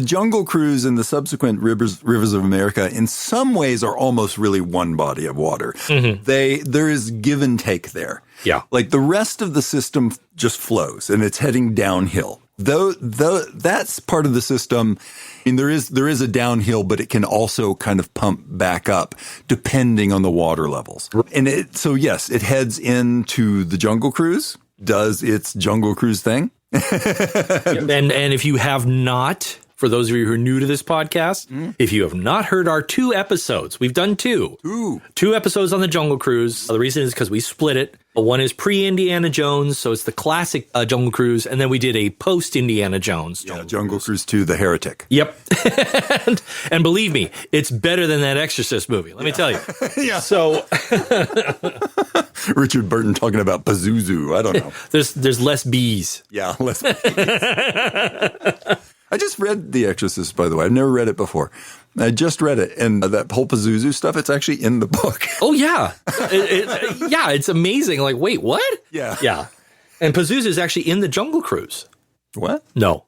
S2: Jungle Cruise and the subsequent rivers of America in some ways are almost really one body of water. There is give and take there.
S3: Yeah.
S2: Like the rest of the system just flows and it's heading downhill. Though that's part of the system. I mean, there is a downhill, but it can also kind of pump back up depending on the water levels. And so yes, it heads into the Jungle Cruise, does its Jungle Cruise thing.
S3: And if you have not, for those of you who are new to this podcast, if you have not heard our 2 episodes, we've done 2. 2 episodes on the Jungle Cruise. The reason is because we split it. One is pre-Indiana Jones, so it's the classic Jungle Cruise, and then we did a post-Indiana Jones
S2: Jungle Cruise 2, The Heretic.
S3: Yep. and believe me, it's better than that Exorcist movie, let me tell you.
S2: Yeah.
S3: So
S2: Richard Burton talking about Pazuzu. I don't know.
S3: There's less bees.
S2: Yeah, less bees. I just read The Exorcist, by the way. I've never read it before. I just read it, and that whole Pazuzu stuff, it's actually in the book.
S3: Oh, yeah. Yeah, it's amazing. Like, wait, what?
S2: Yeah.
S3: Yeah. And Pazuzu is actually in the Jungle Cruise.
S2: What?
S3: No.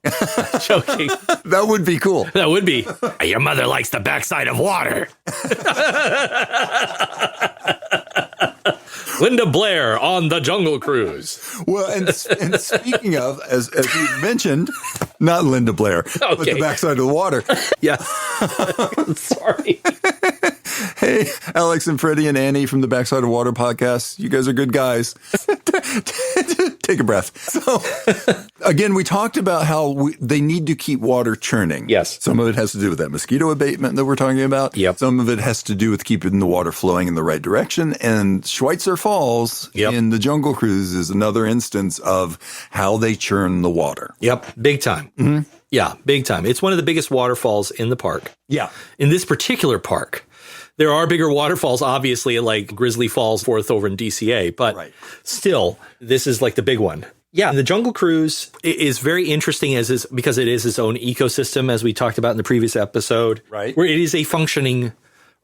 S3: Joking.
S2: That would be cool.
S3: That would be. Your mother likes the backside of water. Linda Blair on the Jungle Cruise.
S2: Well, and speaking of, as you mentioned, not Linda Blair, but the backside of the water.
S3: Yeah. Sorry.
S2: Hey, Alex and Freddie and Annie from the Backside of Water podcast. You guys are good guys. Take a breath. So, again, we talked about how they need to keep water churning.
S3: Yes.
S2: Some of it has to do with that mosquito abatement that we're talking about.
S3: Yep.
S2: Some of it has to do with keeping the water flowing in the right direction. And Schweitzer Falls in the Jungle Cruise is another instance of how they churn the water.
S3: Yep. Big time. Mm-hmm. Yeah, big time. It's one of the biggest waterfalls in the park.
S2: Yeah.
S3: In this particular park. There are bigger waterfalls, obviously, like Grizzly Falls, forth over in DCA, but still, this is like the big one. Yeah, the Jungle Cruise is very interesting because it is its own ecosystem, as we talked about in the previous episode,
S2: right?
S3: Where it is a functioning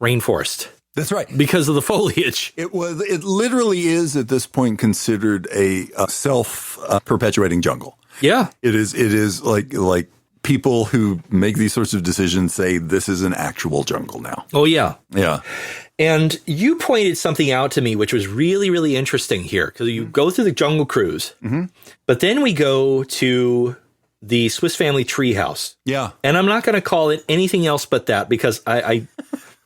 S3: rainforest.
S2: That's right.
S3: Because of the foliage.
S2: It literally is at this point considered a self-perpetuating jungle.
S3: Yeah.
S2: It is like people who make these sorts of decisions say this is an actual jungle now.
S3: Oh, yeah.
S2: Yeah.
S3: And you pointed something out to me, which was really, really interesting here. Because you go through the Jungle Cruise, but then we go to the Swiss Family Treehouse.
S2: Yeah.
S3: And I'm not going to call it anything else but that because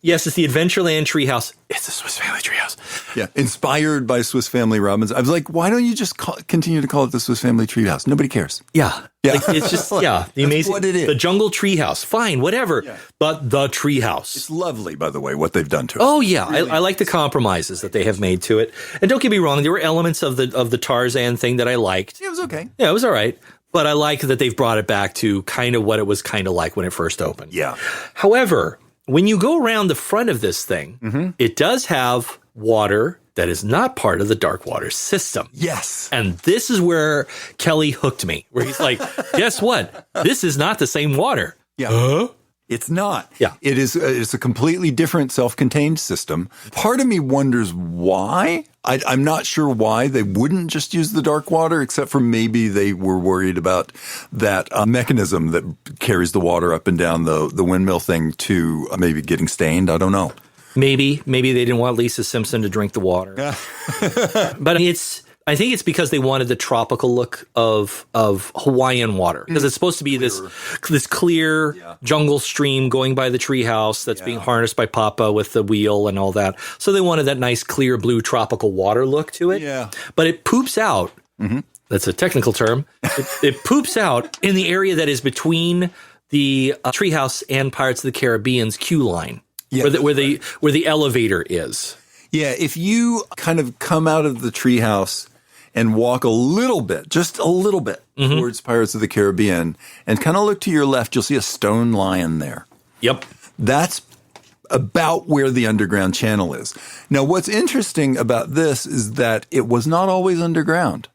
S3: yes, it's the Adventureland Treehouse. It's the Swiss Family Treehouse.
S2: Yeah, inspired by Swiss Family Robinson. I was like, why don't you just continue to call it the Swiss Family Treehouse? Nobody cares.
S3: Yeah. Like, it's just, the amazing.
S2: What it is.
S3: The Jungle Treehouse. Fine, whatever. Yeah. But the Treehouse.
S2: It's lovely, by the way, what they've done to it.
S3: Oh, yeah. Really I like the compromises that they have made to it. And don't get me wrong, there were elements of the Tarzan thing that I liked.
S2: Yeah, it was okay.
S3: Yeah, it was all right. But I like that they've brought it back to kind of what it was kind of like when it first opened.
S2: Yeah.
S3: However, when you go around the front of this thing, it does have water that is not part of the dark water system.
S2: Yes.
S3: And this is where Kelly hooked me, where he's like, guess what? This is not the same water.
S2: Yeah.
S3: Huh?
S2: It's not.
S3: Yeah.
S2: It is. It's a completely different self-contained system. Part of me wonders why. I'm not sure why they wouldn't just use the dark water, except for maybe they were worried about that mechanism that carries the water up and down the windmill thing to maybe getting stained. I don't know.
S3: Maybe they didn't want Lisa Simpson to drink the water. But I think it's because they wanted the tropical look of Hawaiian water, because it's supposed to be this clear jungle stream going by the treehouse that's being harnessed by Papa with the wheel and all that. So they wanted that nice clear blue tropical water look to it.
S2: Yeah.
S3: But it poops out. Mm-hmm. That's a technical term. It poops out in the area that is between the treehouse and Pirates of the Caribbean's queue line, where the elevator is.
S2: Yeah, if you kind of come out of the treehouse and walk a little bit, just a little bit, towards Pirates of the Caribbean, and kind of look to your left, you'll see a stone lion there.
S3: Yep.
S2: That's about where the underground channel is. Now, what's interesting about this is that it was not always underground.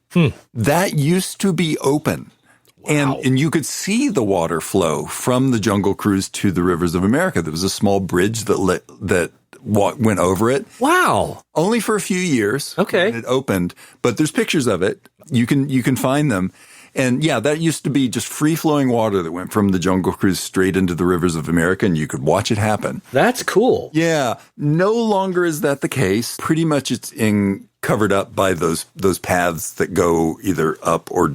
S2: That used to be open. Wow. And you could see the water flow from the Jungle Cruise to the Rivers of America. There was a small bridge that went over it.
S3: Wow.
S2: Only for a few years.
S3: Okay.
S2: When it opened, but there's pictures of it. You can find them. And yeah, that used to be just free-flowing water that went from the Jungle Cruise straight into the Rivers of America, and you could watch it happen.
S3: That's cool.
S2: Yeah. No longer is that the case. Pretty much it's covered up by those paths that go either up or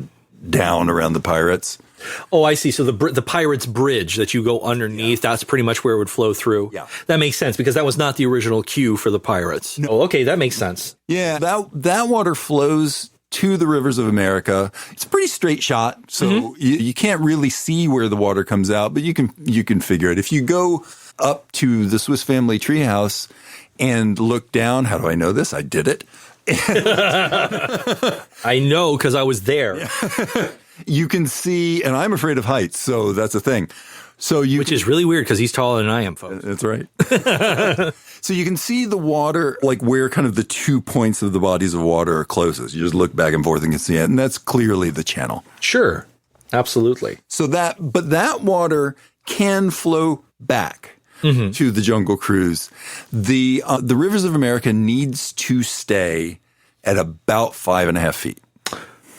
S2: down around the Pirates.
S3: Oh, I see. So the Pirates Bridge that you go underneath, that's pretty much where it would flow through.
S2: Yeah.
S3: That makes sense, because that was not the original queue for the Pirates. No. Oh, okay. That makes sense.
S2: Yeah. That water flows to the Rivers of America. It's a pretty straight shot, so you can't really see where the water comes out, but you can figure it. If you go up to the Swiss Family Treehouse and look down, how do I know this? I did it.
S3: I know, because I was there.
S2: You can see, and I'm afraid of heights, so that's a thing. Which is
S3: really weird, because he's taller than I am, folks.
S2: That's right. So you can see the water, like where kind of the 2 points of the bodies of water are closest. You just look back and forth and can see it, and that's clearly the channel.
S3: Sure, absolutely.
S2: But that water can flow back to the Jungle Cruise. The Rivers of America needs to stay at about 5.5 feet.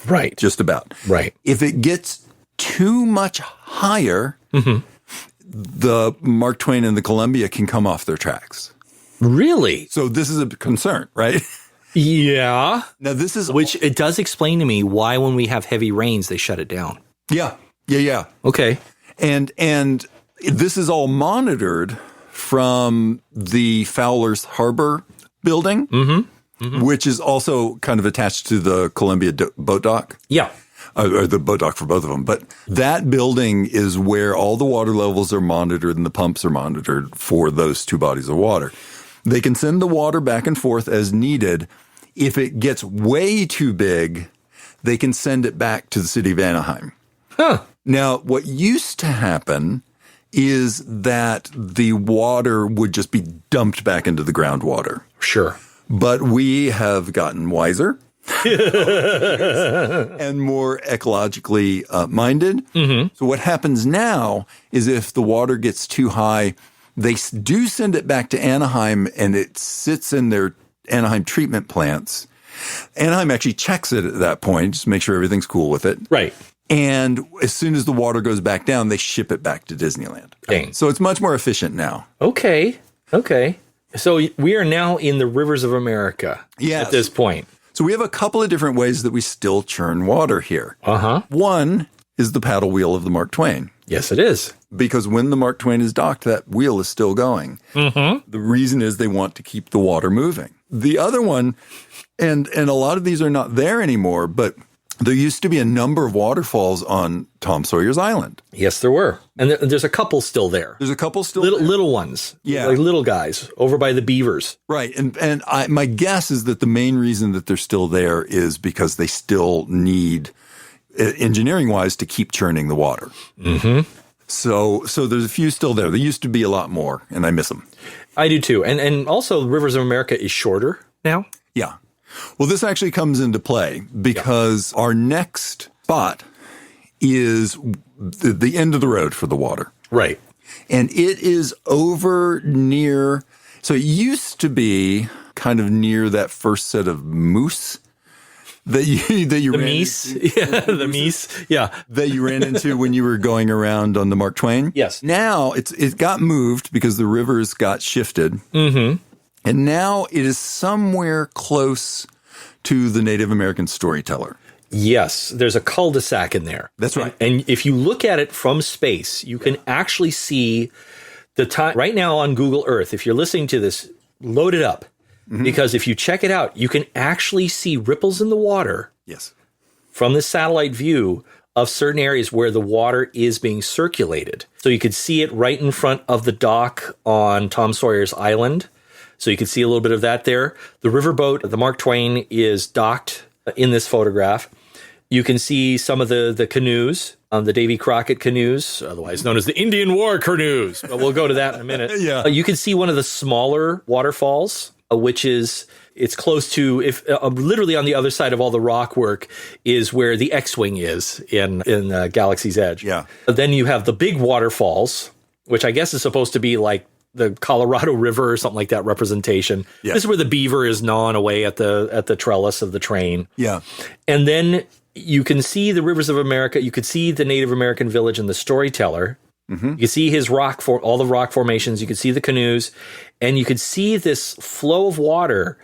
S3: Right.
S2: Just about.
S3: Right.
S2: If it gets too much higher, the Mark Twain and the Columbia can come off their tracks.
S3: Really?
S2: So this is a concern, right?
S3: Yeah.
S2: Now this is...
S3: Which it does explain to me why when we have heavy rains, they shut it down.
S2: Yeah.
S3: Okay.
S2: And this is all monitored from the Fowler's Harbor building, which is also kind of attached to the Columbia boat dock.
S3: Yeah.
S2: Or the boat dock for both of them. But that building is where all the water levels are monitored and the pumps are monitored for those two bodies of water. They can send the water back and forth as needed. If it gets way too big, they can send it back to the city of Anaheim.
S3: Huh.
S2: Now, what used to happen is that the water would just be dumped back into the groundwater.
S3: Sure.
S2: But we have gotten wiser and more ecologically minded. So what happens now is if the water gets too high, they do send it back to Anaheim, and it sits in their Anaheim treatment plants. Anaheim actually checks it at that point, just to make sure everything's cool with it.
S3: Right.
S2: And as soon as the water goes back down, they ship it back to Disneyland.
S3: Dang.
S2: So it's much more efficient now.
S3: Okay. So we are now in the Rivers of America at this point.
S2: So we have a couple of different ways that we still churn water here. One is the paddle wheel of the Mark Twain.
S3: Yes, it is.
S2: Because when the Mark Twain is docked, that wheel is still going. The reason is they want to keep the water moving. The other one, and a lot of these are not there anymore, but there used to be a number of waterfalls on Tom Sawyer's Island.
S3: Yes, there were. And there's a couple still there.
S2: There's a couple still
S3: little ones. Yeah. Like little guys over by the beavers.
S2: Right. And my guess is that the main reason that they're still there is because they still need, engineering-wise, to keep churning the water. So there's a few still there. There used to be a lot more, and I miss them.
S3: I do too. And also, Rivers of America is shorter now.
S2: Yeah. Well, this actually comes into play because our next spot is the end of the road for the water.
S3: Right.
S2: And it is over near, so it used to be kind of near that first set of moose that you
S3: The
S2: ran
S3: meese.
S2: into.
S3: Yeah, the meese. Yeah.
S2: That you ran into when you were going around on the Mark Twain.
S3: Yes.
S2: Now it got moved because the rivers got shifted. Mm-hmm. And now it is somewhere close to the Native American Storyteller.
S3: Yes, there's a cul-de-sac in there.
S2: That's right.
S3: And if you look at it from space, you can actually see the time right now on Google Earth. If you're listening to this, load it up. Because if you check it out, you can actually see ripples in the water.
S2: Yes.
S3: From the satellite view of certain areas where the water is being circulated. So you could see it right in front of the dock on Tom Sawyer's Island. So you can see a little bit of that there. The riverboat, the Mark Twain, is docked in this photograph. You can see some of the canoes, the Davy Crockett canoes, otherwise known as the Indian War canoes. But we'll go to that in a minute.
S2: Yeah.
S3: You can see one of the smaller waterfalls, which is, it's close to, if literally on the other side of all the rock work is where the X-Wing is in Galaxy's Edge.
S2: Yeah.
S3: Then you have the big waterfalls, which I guess is supposed to be like the Colorado River or something like that representation.
S2: Yeah.
S3: This is where the beaver is gnawing away at the trellis of the train.
S2: Yeah.
S3: And then you can see the rivers of America. You could see the Native American village and the Storyteller. Mm-hmm. You can see his all the rock formations. You can see the canoes, and you could see this flow of water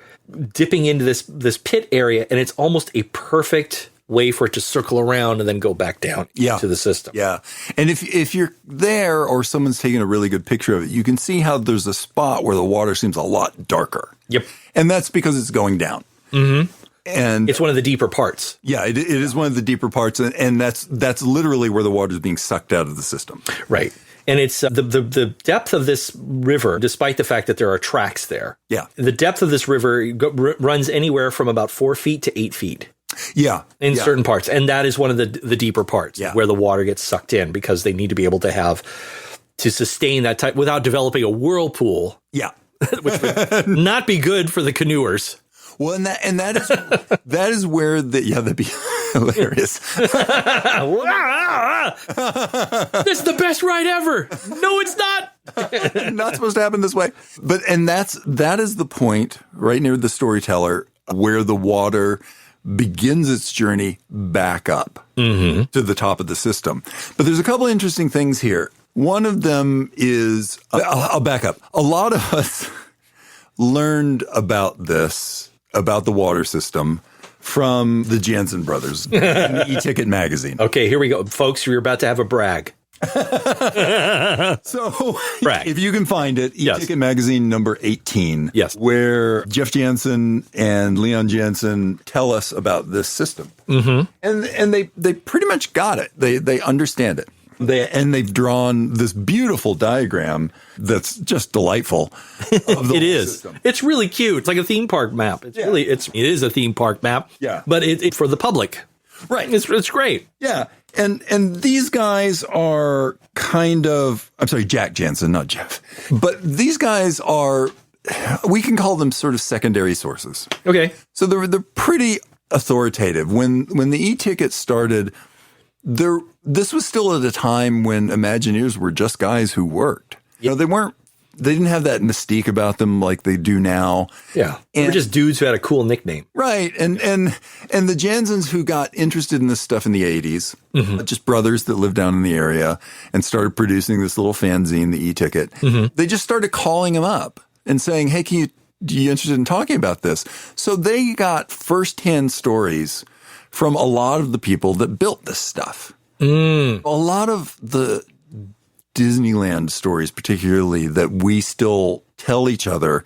S3: dipping into this pit area, and it's almost a perfect way for it to circle around and then go back down to the system.
S2: Yeah. And if you're there or someone's taking a really good picture of it, you can see how there's a spot where the water seems a lot darker.
S3: Yep.
S2: And that's because it's going down. Mm-hmm. And
S3: it's one of the deeper parts.
S2: Yeah, it is one of the deeper parts. And that's literally where the water is being sucked out of the system.
S3: Right. And it's the depth of this river, despite the fact that there are tracks there.
S2: Yeah.
S3: The depth of this river runs anywhere from about 4 feet to 8 feet.
S2: Yeah.
S3: In certain parts. And that is one of the deeper parts where the water gets sucked in because they need to be able to sustain that type without developing a whirlpool.
S2: Yeah.
S3: Which would not be good for the canoers.
S2: Well, and that is where that'd be hilarious.
S3: This is the best ride ever. No, it's not.
S2: Not supposed to happen this way. But that is the point right near the Storyteller where the water begins its journey back up to the top of the system. But there's a couple interesting things here. One of them is, I'll back up. A lot of us learned about the water system from the Jansen brothers in the E-Ticket magazine.
S3: Okay, here we go. Folks, you're about to have a brag.
S2: So,
S3: brag.
S2: If you can find it, E-Ticket magazine number 18, where Jeff Jansen and Leon Jansen tell us about this system. Mm-hmm. And they pretty much got it. They understand it. They've drawn this beautiful diagram that's just delightful. Of the
S3: it is.
S2: System.
S3: It's really cute. It's like a theme park map. It is a theme park map.
S2: Yeah.
S3: But it's for the public.
S2: Right.
S3: It's great.
S2: Yeah. And these guys are kind of, I'm sorry, Jack Jansen, not Jeff. But these guys are, we can call them sort of secondary sources.
S3: Okay.
S2: So they're pretty authoritative. When the e-ticket started, this was still at a time when Imagineers were just guys who worked. You know, they didn't have that mystique about them like they do now.
S3: Yeah. They were just dudes who had a cool nickname.
S2: Right. And the Jansens who got interested in this stuff in the 80s, just brothers that lived down in the area and started producing this little fanzine, the e-ticket. Mm-hmm. They just started calling him up and saying, hey, are you interested in talking about this? So they got firsthand stories from a lot of the people that built this stuff. A lot of the Disneyland stories, particularly that we still tell each other,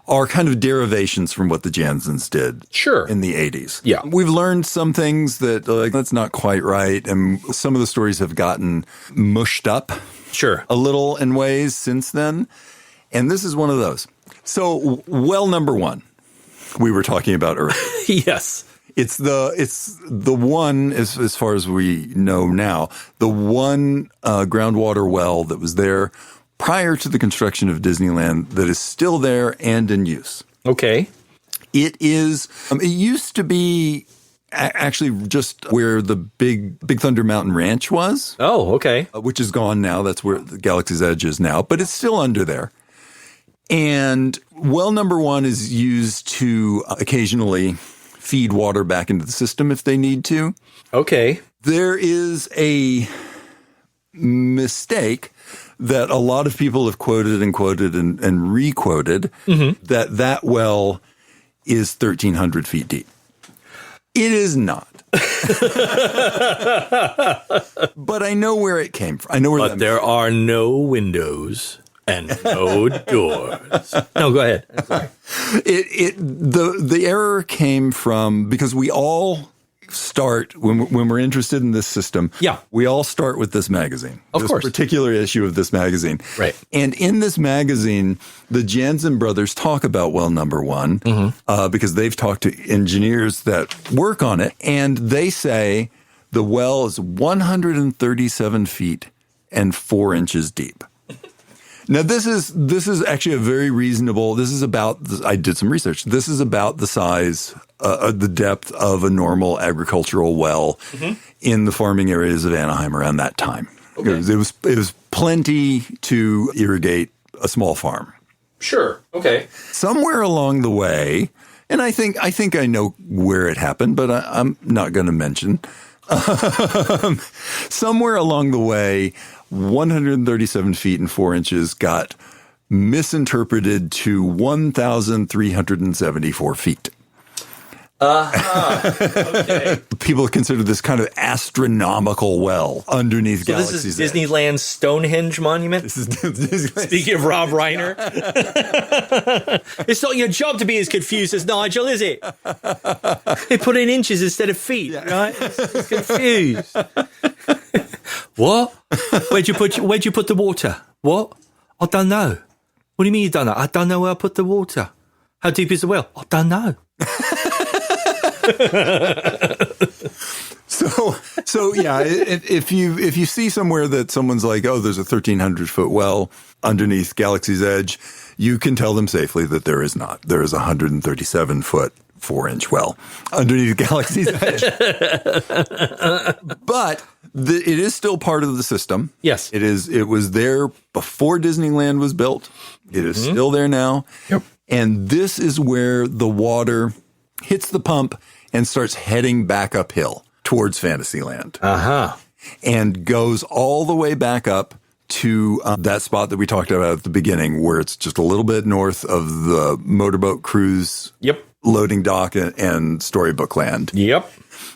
S2: are kind of derivations from what the Jansens did in the 80s. Yeah. We've learned some things that that's not quite right, and some of the stories have gotten mushed up a little in ways since then, and this is one of those. So, number one, we were talking about earlier.
S3: Yes.
S2: It's the one, as far as we know now, the one groundwater well that was there prior to the construction of Disneyland that is still there and in use.
S3: Okay.
S2: It is, it used to be actually just where the Big Thunder Mountain Ranch was.
S3: Oh, okay.
S2: Which is gone now. That's where the Galaxy's Edge is now, but it's still under there. And well number 1 is used to occasionally feed water back into the system if they need to.
S3: Okay.
S2: There is a mistake that a lot of people have quoted and re-quoted, that well is 1,300 feet deep. It is not. But I know where it came from. I know where. But
S3: there are no windows and no doors. No, go ahead. I'm sorry.
S2: The error came from because we all start when we're interested in this system.
S3: Yeah,
S2: we all start with this magazine.
S3: Of course,
S2: particular issue of this magazine.
S3: Right.
S2: And in this magazine, the Jansen brothers talk about well number 1 because they've talked to engineers that work on it, and they say the well is 137 feet and 4 inches deep. Now, this is actually a very reasonable. This is about. I did some research. This is about the size, the depth of a normal agricultural well in the farming areas of Anaheim around that time. Okay. It was plenty to irrigate a small farm.
S3: Sure. Okay.
S2: Somewhere along the way, and I think I know where it happened, but I'm not going to mention. Somewhere along the way, 137 feet and 4 inches got misinterpreted to 1,374 feet.
S3: Okay.
S2: People consider this kind of astronomical well underneath Galaxy's
S3: Edge. This is Disneyland's Stonehenge monument?
S2: This is Disneyland.
S3: Speaking of Rob Reiner. It's not your job to be as confused as Nigel, is it? They put in inches instead of feet, right? It's confused. What? Where'd you put the water? What? I don't know. What do you mean you don't know? I don't know where I put the water. How deep is the well? I don't know.
S2: So yeah, if you see somewhere that someone's like, oh, there's a 1,300-foot well underneath Galaxy's Edge, you can tell them safely that there is not. There is a 137-foot 4-inch well underneath Galaxy's Edge. But it is still part of the system.
S3: Yes.
S2: It was there before Disneyland was built. It is still there now.
S3: Yep.
S2: And this is where the water hits the pump and starts heading back uphill towards Fantasyland. And goes all the way back up to that spot that we talked about at the beginning, where it's just a little bit north of the Motorboat Cruise loading dock and Storybook Land.
S3: Yep.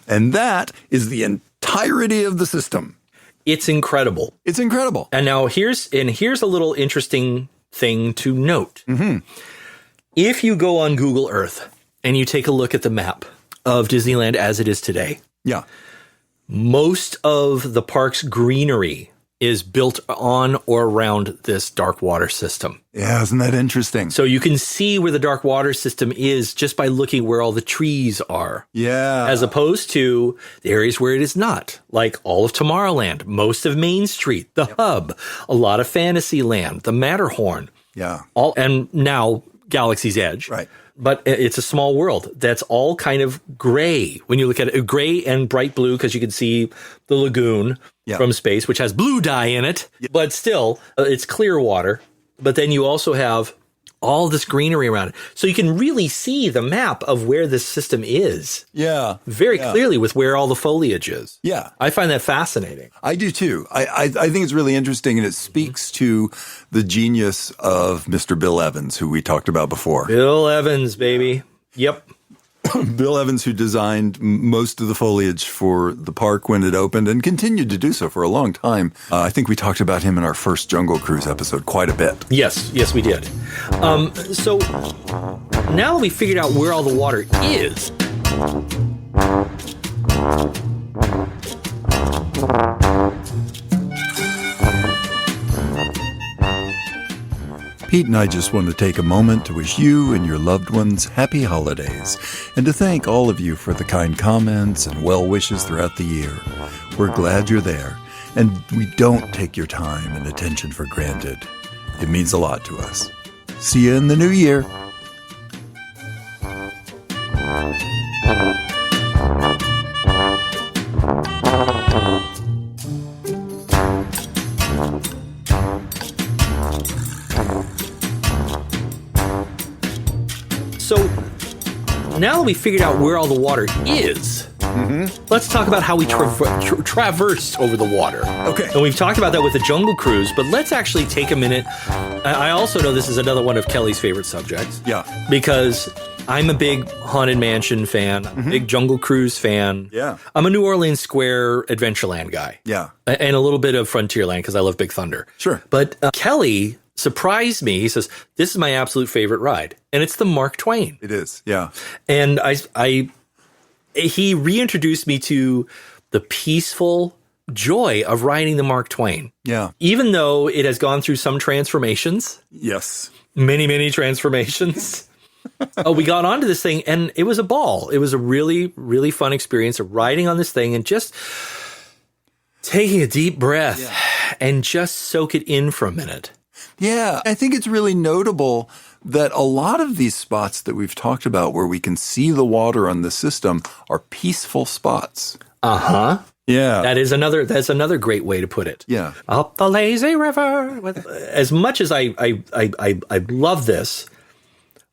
S2: And that is the entirety of the system.
S3: It's incredible.
S2: It's incredible.
S3: And now here's a little interesting thing to note. If you go on Google Earth and you take a look at the map of Disneyland as it is today, most of the park's greenery is built on or around this dark water system.
S2: Yeah, isn't that interesting?
S3: So you can see where the dark water system is just by looking where all the trees are.
S2: Yeah.
S3: As opposed to the areas where it is not, like all of Tomorrowland, most of Main Street, the Hub, a lot of Fantasyland, the Matterhorn.
S2: Yeah.
S3: And now Galaxy's Edge.
S2: Right.
S3: But it's a small world. That's all kind of gray. When you look at it, gray and bright blue, because you can see the lagoon from space, which has blue dye in it. But still, it's clear water. But then you also have all this greenery around it. So you can really see the map of where this system is.
S2: Yeah.
S3: Very clearly with where all the foliage is.
S2: Yeah.
S3: I find that fascinating.
S2: I do too. I think it's really interesting, and it speaks to the genius of Mr. Bill Evans, who we talked about before.
S3: Bill Evans, baby. Yep.
S2: Bill Evans, who designed most of the foliage for the park when it opened and continued to do so for a long time. I think we talked about him in our first Jungle Cruise episode quite a bit.
S3: Yes, we did. So now that we figured out where all the water is,
S2: Pete and I just want to take a moment to wish you and your loved ones happy holidays, and to thank all of you for the kind comments and well wishes throughout the year. We're glad you're there, and we don't take your time and attention for granted. It means a lot to us. See you in the new year.
S3: So now that we figured out where all the water is, let's talk about how we traversed over the water.
S2: Okay.
S3: And we've talked about that with the Jungle Cruise, but let's actually take a minute. I also know this is another one of Kelly's favorite subjects.
S2: Yeah.
S3: Because I'm a big Haunted Mansion fan, I'm a big Jungle Cruise fan.
S2: Yeah.
S3: I'm a New Orleans Square Adventureland guy.
S2: Yeah.
S3: And a little bit of Frontierland because I love Big Thunder.
S2: Sure.
S3: But Kelly surprised me. He says, this is my absolute favorite ride. And it's the Mark Twain.
S2: It is. Yeah.
S3: And he reintroduced me to the peaceful joy of riding the Mark Twain.
S2: Yeah.
S3: Even though it has gone through some transformations,
S2: Yes.
S3: many, many transformations. We got onto this thing and it was a ball. It was a really, really fun experience of riding on this thing and just taking a deep breath and just soak it in for a minute.
S2: Yeah. I think it's really notable that a lot of these spots that we've talked about where we can see the water on the system are peaceful spots.
S3: Uh-huh.
S2: Yeah.
S3: That's another great way to put it.
S2: Yeah.
S3: Up the lazy river. As much as I love this,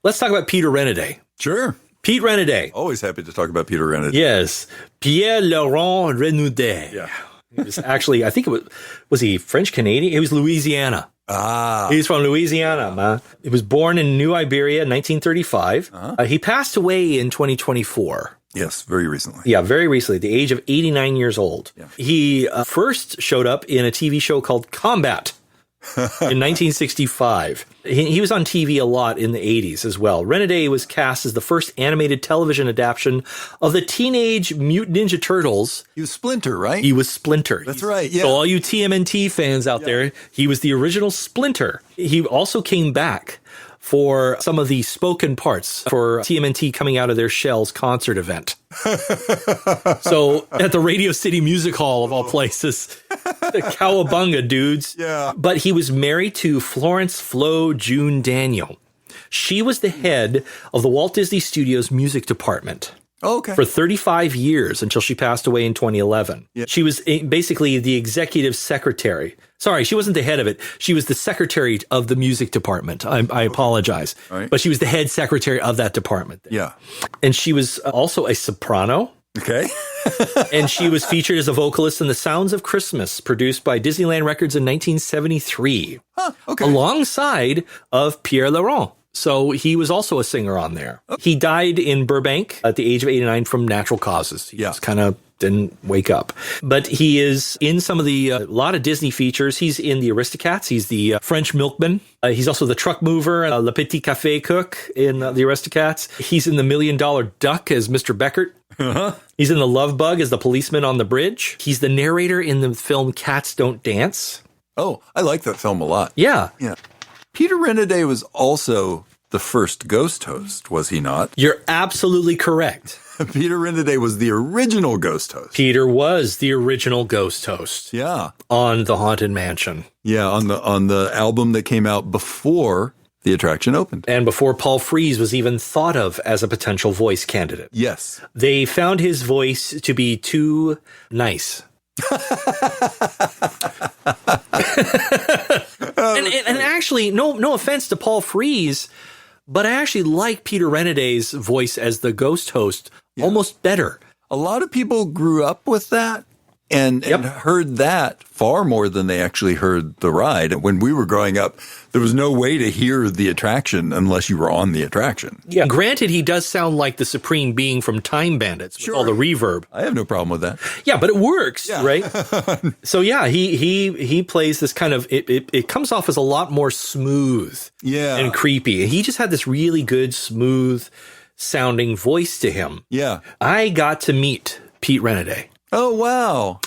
S3: let's talk about Peter Renaday.
S2: Sure.
S3: Pete Renaday.
S2: Always happy to talk about Peter Renaday.
S3: Yes. Pierre Laurent Renaday.
S2: Yeah.
S3: He was actually, I think was he French Canadian? He was Louisiana.
S2: Ah.
S3: He's from Louisiana, man. He was born in New Iberia in 1935. He passed away in 2024.
S2: Yes, very recently.
S3: Yeah, very recently, at the age of 89 years old.
S2: Yeah.
S3: He first showed up in a TV show called Combat in 1965. He was on TV a lot in the 80s as well. Renaday was cast as the first animated television adaptation of the Teenage Mutant Ninja Turtles.
S2: He was Splinter, right?
S3: He was Splinter.
S2: That's right, yeah.
S3: So all you TMNT fans out there, he was the original Splinter. He also came back for some of the spoken parts for TMNT Coming Out of Their Shells concert event. So at the Radio City Music Hall of all places, the Cowabunga dudes.
S2: Yeah.
S3: But he was married to Florence Flo June Daniel. She was the head of the Walt Disney Studios music department.
S2: Oh, okay.
S3: For 35 years until she passed away in 2011.
S2: Yeah.
S3: She was basically the executive secretary. Sorry, she wasn't the head of it. She was the secretary of the music department. I apologize.
S2: Right.
S3: But she was the head secretary of that department.
S2: Yeah.
S3: And she was also a soprano.
S2: Okay.
S3: And she was featured as a vocalist in The Sounds of Christmas, produced by Disneyland Records in 1973.
S2: Huh, okay.
S3: Alongside of Pierre Laurent. So he was also a singer on there. He died in Burbank at the age of 89 from natural causes. He just kind of didn't wake up. But he is in some of the, a lot of Disney features. He's in the Aristocats. He's the French milkman. He's also the truck mover, Le Petit Café cook in the Aristocats. He's in the $1 Million Duck as Mr. Beckert. He's in the Love Bug as the policeman on the bridge. He's the narrator in the film Cats Don't Dance.
S2: Oh, I like that film a lot.
S3: Yeah.
S2: Yeah. Peter Renaday was also the first ghost host, was he not?
S3: You're absolutely correct.
S2: Peter Renaday was the original ghost host.
S3: Peter was the original ghost host.
S2: Yeah.
S3: On the Haunted Mansion.
S2: Yeah, on the album that came out before the attraction opened.
S3: And before Paul Frees was even thought of as a potential voice candidate.
S2: Yes.
S3: They found his voice to be too nice. and actually, no offense to Paul Frees, but I actually like Peter Renaday's voice as the ghost host almost better.
S2: A lot of people grew up with that and heard that far more than they actually heard the ride. When we were growing up, there was no way to hear the attraction unless you were on the attraction.
S3: Yeah, granted, he does sound like the Supreme Being from Time Bandits with all the reverb.
S2: I have no problem with that.
S3: Yeah, but it works, right? So yeah, he plays this kind of it comes off as a lot more smooth and creepy. He just had this really good, smooth sounding voice to him.
S2: Yeah.
S3: I got to meet Pete Renaday.
S2: Oh, wow.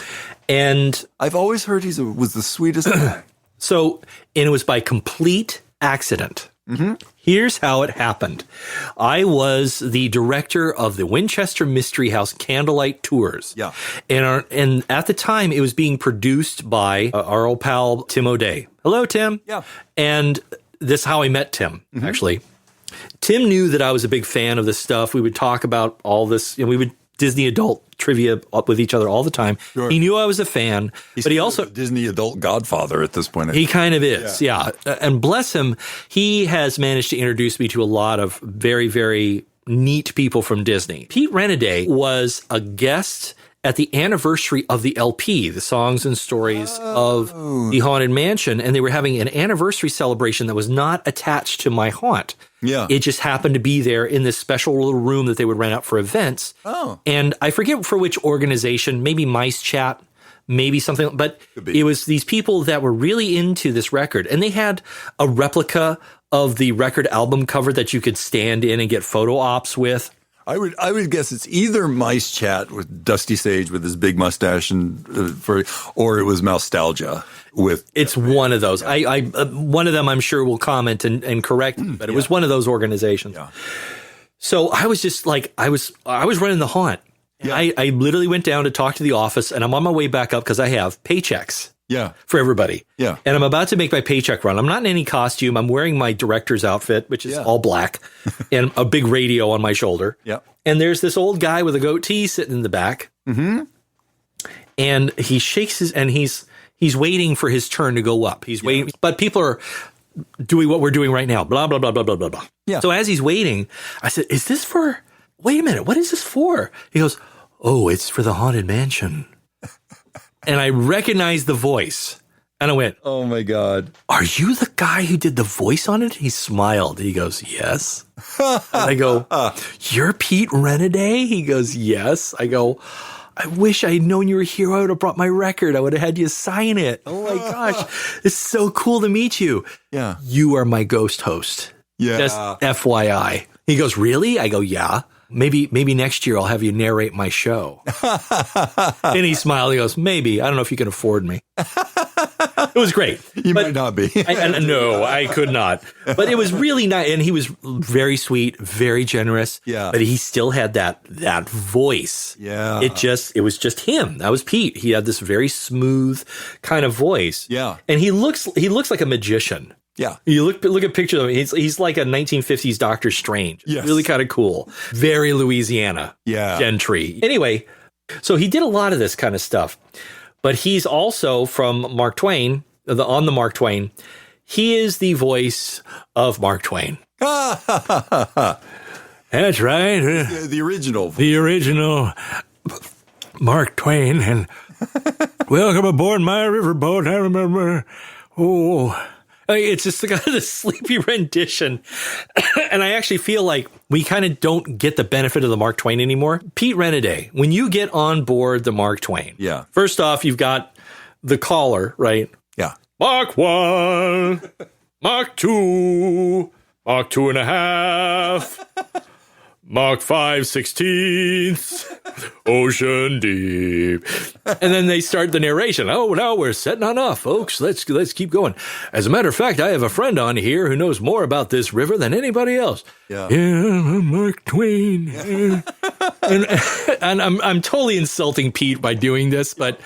S3: And
S2: I've always heard was the sweetest guy.
S3: So, and it was by complete accident. Mm-hmm. Here's how it happened. I was the director of the Winchester Mystery House Candlelight Tours.
S2: Yeah.
S3: And at the time, it was being produced by our old pal, Tim O'Day. Hello, Tim.
S2: Yeah.
S3: And this is how I met Tim, actually. Tim knew that I was a big fan of this stuff. We would talk about all this, and we would Disney adult trivia up with each other all the time.
S2: Sure.
S3: He knew I was a fan, but he also
S2: the Disney adult godfather at this point.
S3: He kind of is, yeah. And bless him, he has managed to introduce me to a lot of very, very neat people from Disney. Pete Renaday was a guest at the anniversary of the LP, the Songs and Stories of the Haunted Mansion, and they were having an anniversary celebration that was not attached to my haunt.
S2: Yeah.
S3: It just happened to be there in this special little room that they would rent out for events.
S2: Oh.
S3: And I forget for which organization, maybe Mice Chat, maybe something, but it was these people that were really into this record, and they had a replica of the record album cover that you could stand in and get photo ops with.
S2: I would guess it's either Mice Chat with Dusty Sage with his big mustache or it was Mousetalgia with.
S3: It's one of those. I one of them I'm sure will comment and correct, but it was one of those organizations.
S2: Yeah.
S3: So I was just like I was running the haunt.
S2: Yeah.
S3: I literally went down to talk to the office, and I'm on my way back up because I have paychecks.
S2: Yeah.
S3: For everybody.
S2: Yeah.
S3: And I'm about to make my paycheck run. I'm not in any costume. I'm wearing my director's outfit, which is all black, and a big radio on my shoulder.
S2: Yeah.
S3: And there's this old guy with a goatee sitting in the back.
S2: Mm-hmm.
S3: And he shakes he's waiting for his turn to go up. He's waiting, but people are doing what we're doing right now. Blah, blah, blah, blah, blah, blah, blah.
S2: Yeah.
S3: So as he's waiting, I said, wait a minute, what is this for? He goes, oh, it's for the Haunted Mansion. And I recognized the voice. And I went,
S2: oh, my God.
S3: Are you the guy who did the voice on it? He smiled. He goes, yes. And I go, you're Pete Renaday? He goes, yes. I go, I wish I had known you were here. I would have brought my record. I would have had you sign it. Oh, my gosh. It's so cool to meet you.
S2: Yeah.
S3: You are my ghost host.
S2: Yeah.
S3: Just FYI. He goes, really? I go, yeah. Maybe next year I'll have you narrate my show. And he smiled. He goes, maybe. I don't know if you can afford me. It was great.
S2: You might not be.
S3: No, I could not. But it was really nice. And he was very sweet, very generous.
S2: Yeah.
S3: But he still had that voice.
S2: Yeah.
S3: It was just him. That was Pete. He had this very smooth kind of voice.
S2: Yeah.
S3: And he looks like a magician.
S2: Yeah.
S3: You look at pictures of him. He's like a 1950s Doctor Strange.
S2: Yes.
S3: Really kind of cool. Very Louisiana.
S2: Yeah.
S3: Gentry. Anyway, so he did a lot of this kind of stuff. But he's also from Mark Twain, on the Mark Twain. He is the voice of Mark Twain. That's right.
S2: The original.
S3: The original Mark Twain. And welcome aboard my riverboat. I remember. Oh, it's just kind of the sleepy rendition. And I actually feel like we kind of don't get the benefit of the Mark Twain anymore. Pete Renaday, when you get on board the Mark Twain, first off, you've got the caller, right?
S2: Yeah.
S3: Mark 1, Mark 2, Mark 2.5, Mark 5/16, Ocean Deep. And then they start the narration. Oh, now we're setting on off, folks. Let's keep going. As a matter of fact, I have a friend on here who knows more about this river than anybody else.
S2: Yeah,
S3: I'm Mark Twain. And I'm totally insulting Pete by doing this, but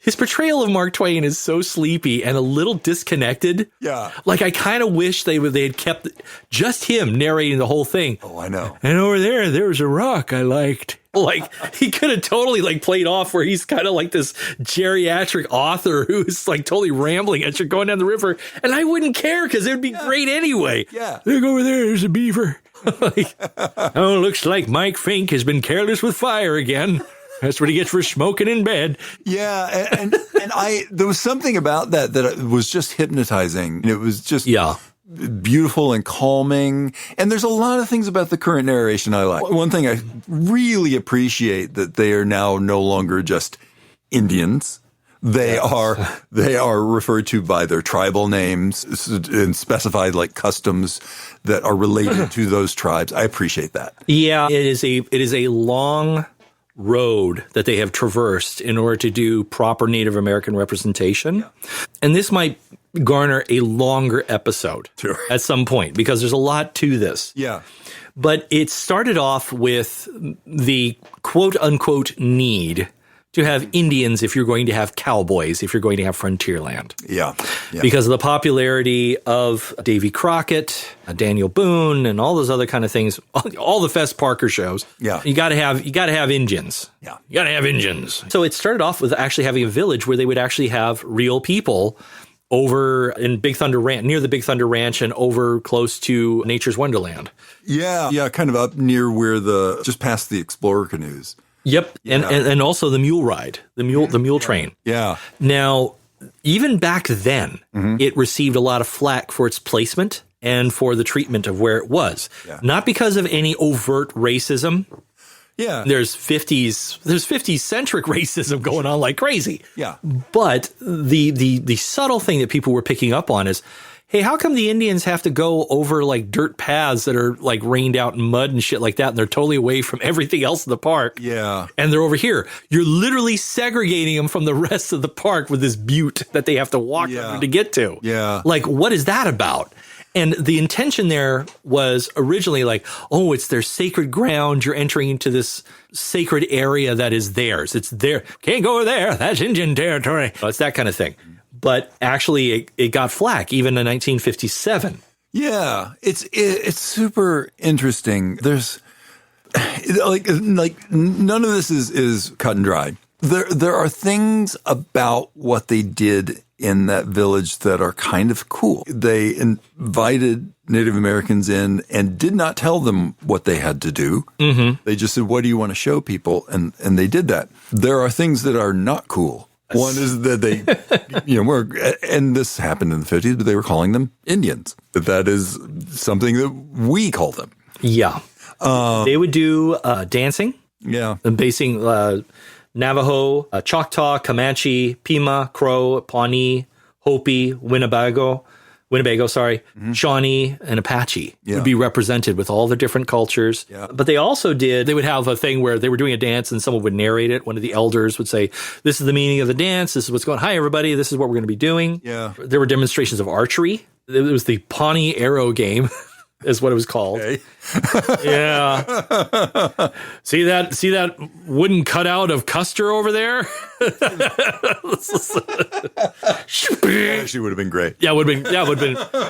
S3: his portrayal of Mark Twain is so sleepy and a little disconnected.
S2: Yeah.
S3: Like, I kind of wish they had kept just him narrating the whole thing.
S2: Oh, I know.
S3: And over there was a rock I liked. Like, he could have totally, like, played off where he's kind of like this geriatric author who's, like, totally rambling as you're going down the river. And I wouldn't care because it would be great anyway.
S2: Yeah.
S3: Look over there's a beaver. Like, oh, looks like Mike Fink has been careless with fire again. That's what he gets for smoking in bed.
S2: Yeah, and there was something about that was just hypnotizing. It was just beautiful and calming. And there's a lot of things about the current narration I like. One thing I really appreciate that they are now no longer just Indians. They are referred to by their tribal names and specified like customs that are related to those tribes. I appreciate that.
S3: Yeah, it is a long road that they have traversed in order to do proper Native American representation. Yeah. And this might garner a longer episode at some point because there's a lot to this.
S2: Yeah.
S3: But it started off with the quote unquote need to have Indians if you're going to have cowboys, if you're going to have Frontierland.
S2: Yeah.
S3: Because of the popularity of Davy Crockett, Daniel Boone, and all those other kind of things, all the Fess Parker shows.
S2: Yeah.
S3: You got to have Indians.
S2: Yeah.
S3: You got to have Indians. So it started off with actually having a village where they would actually have real people over in Big Thunder Ranch, near the Big Thunder Ranch, and over close to Nature's Wonderland.
S2: Yeah, kind of up near where just past the Explorer canoes.
S3: Yep, and also the mule ride, the mule train.
S2: Yeah.
S3: Now, even back then, it received a lot of flack for its placement and for the treatment of where it was. Yeah. Not because of any overt racism.
S2: Yeah.
S3: There's 50s centric racism going on like crazy.
S2: Yeah.
S3: But the subtle thing that people were picking up on is, hey, how come the Indians have to go over like dirt paths that are like rained out in mud and shit like that, and they're totally away from everything else in the park?
S2: Yeah.
S3: And they're over here. You're literally segregating them from the rest of the park with this butte that they have to walk under to get to.
S2: Yeah.
S3: Like, what is that about? And the intention there was originally like, oh, it's their sacred ground. You're entering into this sacred area that is theirs. It's there. Can't go there. That's Indian territory. It's that kind of thing. But actually, it got flack even in 1957.
S2: Yeah, it's super interesting. There's like none of this is cut and dried. There are things about what they did in that village that are kind of cool. They invited Native Americans in and did not tell them what they had to do. Mm-hmm. They just said, what do you want to show people? And they did that. There are things that are not cool. One is that they, and this happened in the 50s, but they were calling them Indians. That is something that we call them.
S3: Yeah. They would do dancing.
S2: Yeah.
S3: And basing Navajo, Choctaw, Comanche, Pima, Crow, Pawnee, Hopi, Winnebago, Shawnee, and Apache would be represented with all the different cultures. Yeah. But they also they would have a thing where they were doing a dance and someone would narrate it. One of the elders would say, this is the meaning of the dance. This is what's going on. Hi, everybody. This is what we're going to be doing.
S2: Yeah.
S3: There were demonstrations of archery. It was the Pawnee Arrow game. Is what it was called. Okay. Yeah. See that wooden cutout of Custer over there?
S2: Actually would have been great.
S3: Yeah,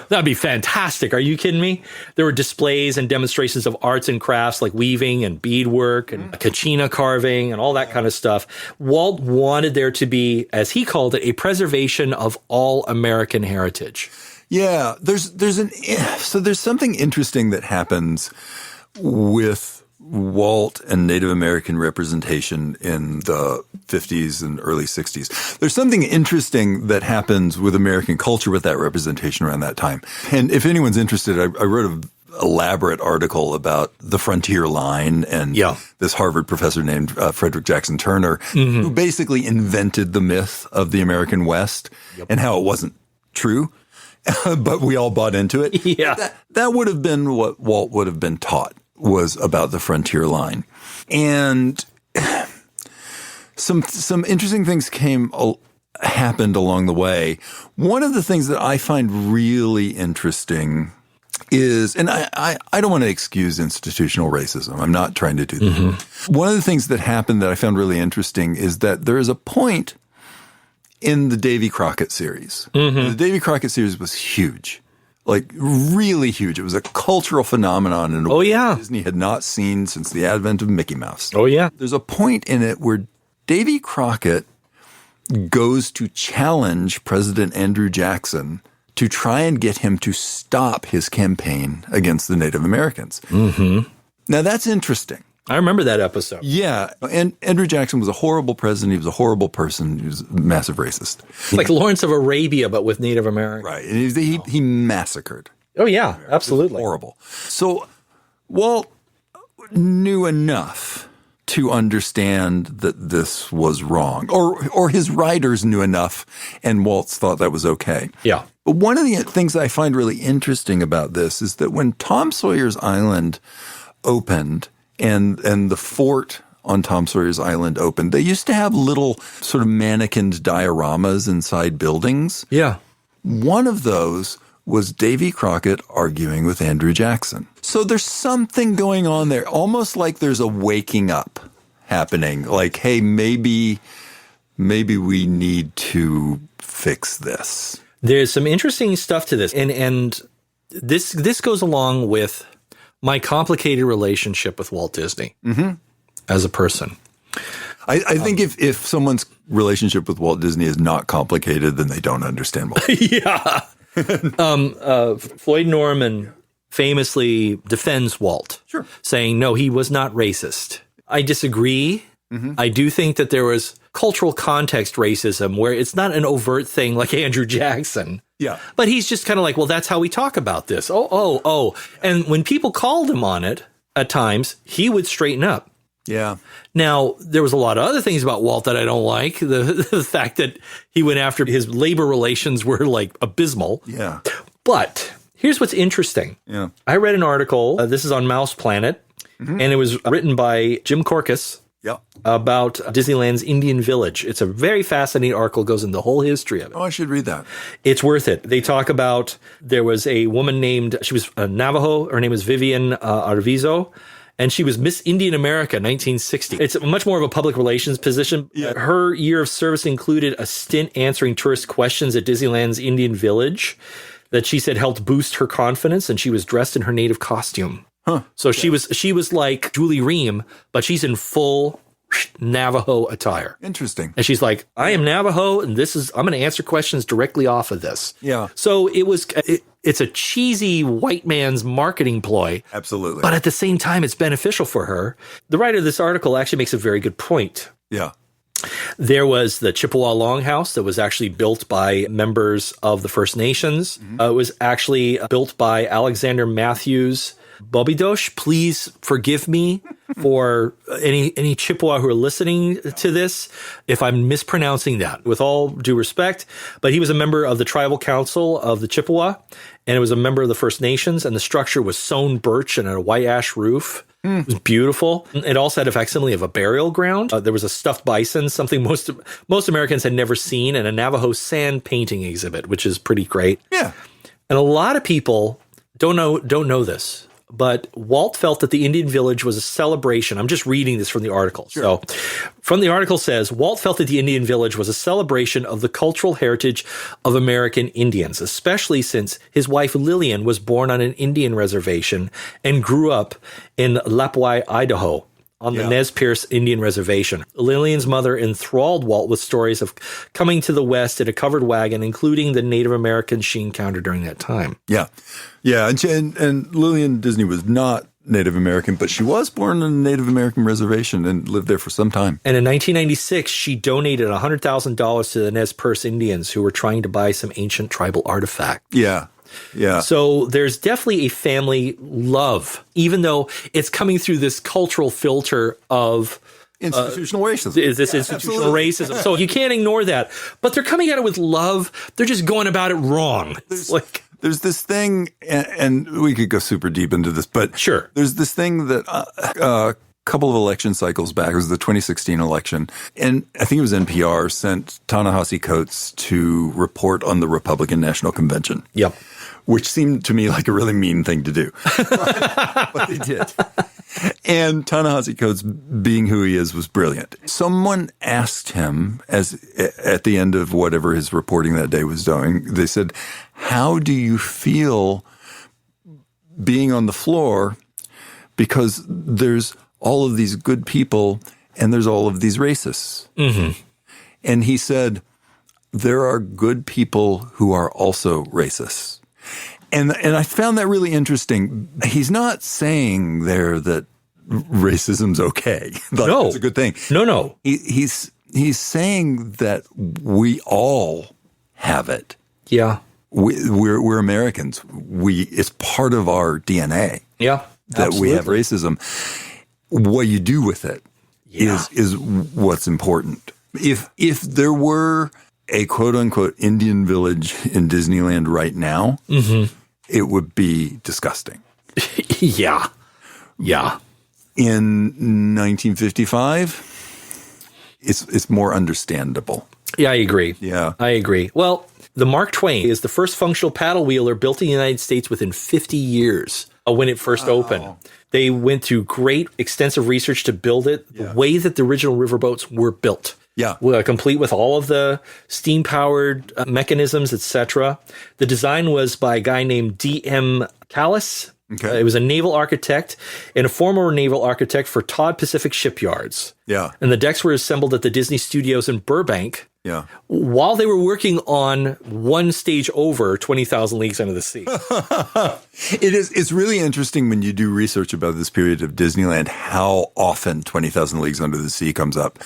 S3: that'd be fantastic. Are you kidding me? There were displays and demonstrations of arts and crafts like weaving and beadwork and kachina carving and all that kind of stuff. Walt wanted there to be, as he called it, a preservation of all American heritage.
S2: Yeah, there's something interesting that happens with Walt and Native American representation in the 50s and early 60s. There's something interesting that happens with American culture with that representation around that time. And if anyone's interested, I wrote an elaborate article about the frontier line and this Harvard professor named Frederick Jackson Turner, who basically invented the myth of the American West and how it wasn't true. But we all bought into it.
S3: Yeah.
S2: That would have been what Walt would have been taught, was about the frontier line. And some interesting things happened along the way. One of the things that I find really interesting is, and I don't want to excuse institutional racism. I'm not trying to do that. Mm-hmm. One of the things that happened that I found really interesting is that there is a point in the Davy Crockett series. Mm-hmm. The Davy Crockett series was huge, like really huge. It was a cultural phenomenon in a way Disney had not seen since the advent of Mickey Mouse.
S3: Oh, yeah.
S2: There's a point in it where Davy Crockett goes to challenge President Andrew Jackson to try and get him to stop his campaign against the Native Americans. Mm-hmm. Now, that's interesting.
S3: I remember that episode.
S2: Yeah. And Andrew Jackson was a horrible president. He was a horrible person. He was a massive racist.
S3: Like Lawrence of Arabia, but with Native Americans.
S2: Right. And he massacred.
S3: Oh, yeah. Absolutely.
S2: Horrible. So Walt knew enough to understand that this was wrong. Or his writers knew enough, and Walt thought that was okay.
S3: Yeah.
S2: But one of the things that I find really interesting about this is that when Tom Sawyer's Island opened, and the fort on Tom Sawyer's Island opened, they used to have little sort of mannequined dioramas inside buildings.
S3: Yeah.
S2: One of those was Davy Crockett arguing with Andrew Jackson. So there's something going on there, almost like there's a waking up happening. Like, hey, maybe we need to fix this.
S3: There's some interesting stuff to this. And this goes along with my complicated relationship with Walt Disney as a person.
S2: I think if someone's relationship with Walt Disney is not complicated, then they don't understand Walt Disney.
S3: Yeah. Floyd Norman famously defends Walt, saying, no, he was not racist. I disagree. I do think that there was cultural context racism where it's not an overt thing like Andrew Jackson.
S2: Yeah.
S3: But he's just kind of like, well, that's how we talk about this. Oh. And when people called him on it at times, he would straighten up.
S2: Yeah.
S3: Now, there was a lot of other things about Walt that I don't like. The fact that he went after his labor relations were like abysmal.
S2: Yeah.
S3: But here's what's interesting.
S2: Yeah.
S3: I read an article. This is on Mouse Planet, and it was written by Jim Korkis.
S2: Yeah.
S3: About Disneyland's Indian Village. It's a very fascinating article, goes into the whole history of it.
S2: Oh, I should read that.
S3: It's worth it. They talk about there was a woman named, she was a Navajo, her name was Vivian Arvizo, and she was Miss Indian America 1960. It's much more of a public relations position. Yeah. Her year of service included a stint answering tourist questions at Disneyland's Indian Village that she said helped boost her confidence, and she was dressed in her native costume.
S2: Huh.
S3: So she was like Julie Ream, but she's in full Navajo attire.
S2: Interesting.
S3: And she's like, I am Navajo, and I'm going to answer questions directly off of this.
S2: Yeah.
S3: So it's a cheesy white man's marketing ploy.
S2: Absolutely.
S3: But at the same time, it's beneficial for her. The writer of this article actually makes a very good point.
S2: Yeah.
S3: There was the Chippewa Longhouse that was actually built by members of the First Nations. It was actually built by Alexander Matthews Bobidosh. Please forgive me for any Chippewa who are listening to this if I'm mispronouncing that, with all due respect. But he was a member of the Tribal Council of the Chippewa, and it was a member of the First Nations, and the structure was sawn birch and a white ash roof. It was beautiful. It also had a facsimile of a burial ground. There was a stuffed bison, something most Americans had never seen, and a Navajo sand painting exhibit, which is pretty great.
S2: Yeah.
S3: And a lot of people don't know this, but Walt felt that the Indian Village was a celebration. I'm just reading this from the article.
S2: Sure.
S3: So from the article says, Walt felt that the Indian Village was a celebration of the cultural heritage of American Indians, especially since his wife Lillian was born on an Indian reservation and grew up in Lapwai, Idaho, on the Nez Perce Indian Reservation. Lillian's mother enthralled Walt with stories of coming to the West in a covered wagon, including the Native Americans she encountered during that time.
S2: Yeah. Yeah. And Lillian Disney was not Native American, but she was born on a Native American reservation and lived there for some time.
S3: And in 1996, she donated $100,000 to the Nez Perce Indians who were trying to buy some ancient tribal artifact.
S2: Yeah. Yeah.
S3: So there's definitely a family love, even though it's coming through this cultural filter of
S2: institutional racism.
S3: Is this institutional racism? So you can't ignore that. But they're coming at it with love. They're just going about it wrong.
S2: There's this thing, and we could go super deep into this, but
S3: sure.
S2: There's this thing that a couple of election cycles back, it was the 2016 election, and I think it was NPR sent Ta-Nehisi Coates to report on the Republican National Convention.
S3: Yep.
S2: Which seemed to me like a really mean thing to do. But they did. And Ta-Nehisi Coates, being who he is, was brilliant. Someone asked him, at the end of whatever his reporting that day was doing, they said, how do you feel being on the floor? Because there's all of these good people and there's all of these racists. Mm-hmm. And he said, there are good people who are also racists. And I found that really interesting. He's not saying there that racism's okay.
S3: No.
S2: That's a good thing.
S3: No.
S2: He's saying that we all have it.
S3: Yeah.
S2: We're Americans. It's part of our DNA.
S3: Yeah.
S2: That
S3: Absolutely.
S2: we have racism. What you do with it is what's important. If there were a quote-unquote Indian village in Disneyland right now, it would be disgusting.
S3: Yeah.
S2: In 1955, it's more understandable.
S3: Yeah, I agree.
S2: Yeah.
S3: I agree. Well, the Mark Twain is the first functional paddle wheeler built in the United States within 50 years of when it first opened. They went through great, extensive research to build it the way that the original riverboats were built.
S2: Yeah.
S3: Complete with all of the steam-powered mechanisms, etc. The design was by a guy named D.M. Callis.
S2: Okay.
S3: It was a naval architect and a former naval architect for Todd Pacific Shipyards.
S2: Yeah.
S3: And the decks were assembled at the Disney Studios in Burbank.
S2: Yeah.
S3: While they were working on one stage over 20,000 Leagues Under the Sea.
S2: It's really interesting when you do research about this period of Disneyland, how often 20,000 Leagues Under the Sea comes up,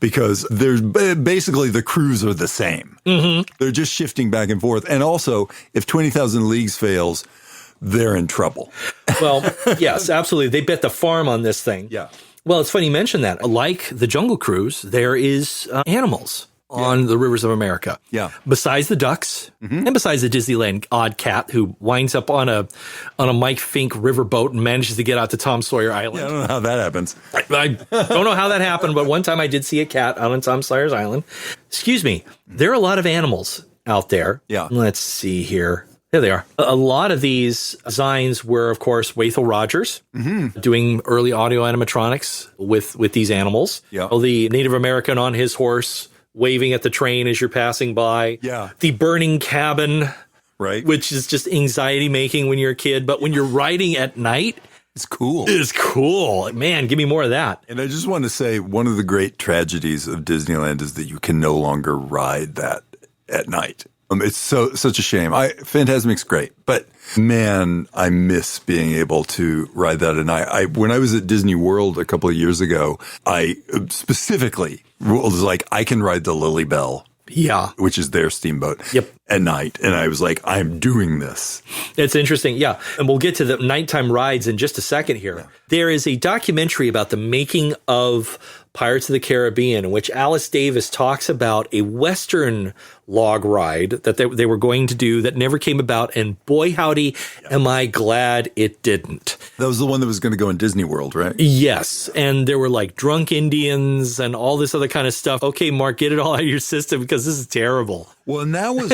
S2: because there's basically the crews are the same. Mm-hmm. They're just shifting back and forth. And also, if 20,000 Leagues fails, they're in trouble.
S3: Well, yes, absolutely. They bet the farm on this thing.
S2: Yeah.
S3: Well, it's funny you mention that. Like the Jungle Cruise, there is animals on the rivers of America.
S2: Yeah.
S3: Besides the ducks and besides the Disneyland odd cat who winds up on a Mike Fink riverboat and manages to get out to Tom Sawyer Island.
S2: Yeah, I don't know how that happens.
S3: I don't know how that happened, but one time I did see a cat out on Tom Sawyer's Island. Excuse me. There are a lot of animals out there.
S2: Yeah.
S3: Let's see here. There they are. A lot of these designs were, of course, Wathel Rogers doing early audio animatronics with these animals.
S2: Yeah.
S3: The Native American on his horse waving at the train as you're passing by.
S2: Yeah.
S3: The burning cabin,
S2: Right.
S3: which is just anxiety making when you're a kid. But when you're riding at night,
S2: It's cool.
S3: it's cool. Man, give me more of that.
S2: And I just want to say one of the great tragedies of Disneyland is that you can no longer ride that at night. It's such a shame. Fantasmic's great, but man, I miss being able to ride that at night. When I was at Disney World a couple of years ago, I specifically was like, I can ride the Lily Bell.
S3: Yeah.
S2: Which is their steamboat.
S3: Yep.
S2: At night. And I was like, I'm doing this.
S3: It's interesting. Yeah. And we'll get to the nighttime rides in just a second here. Yeah. There is a documentary about the making of Pirates of the Caribbean in which Alice Davis talks about a Western log ride that they were going to do that never came about. And boy, howdy, am I glad it didn't.
S2: That was the one that was going to go in Disney World, right?
S3: Yes. And there were like drunk Indians and all this other kind of stuff. Okay, Mark, get it all out of your system because this is terrible.
S2: Well, and that was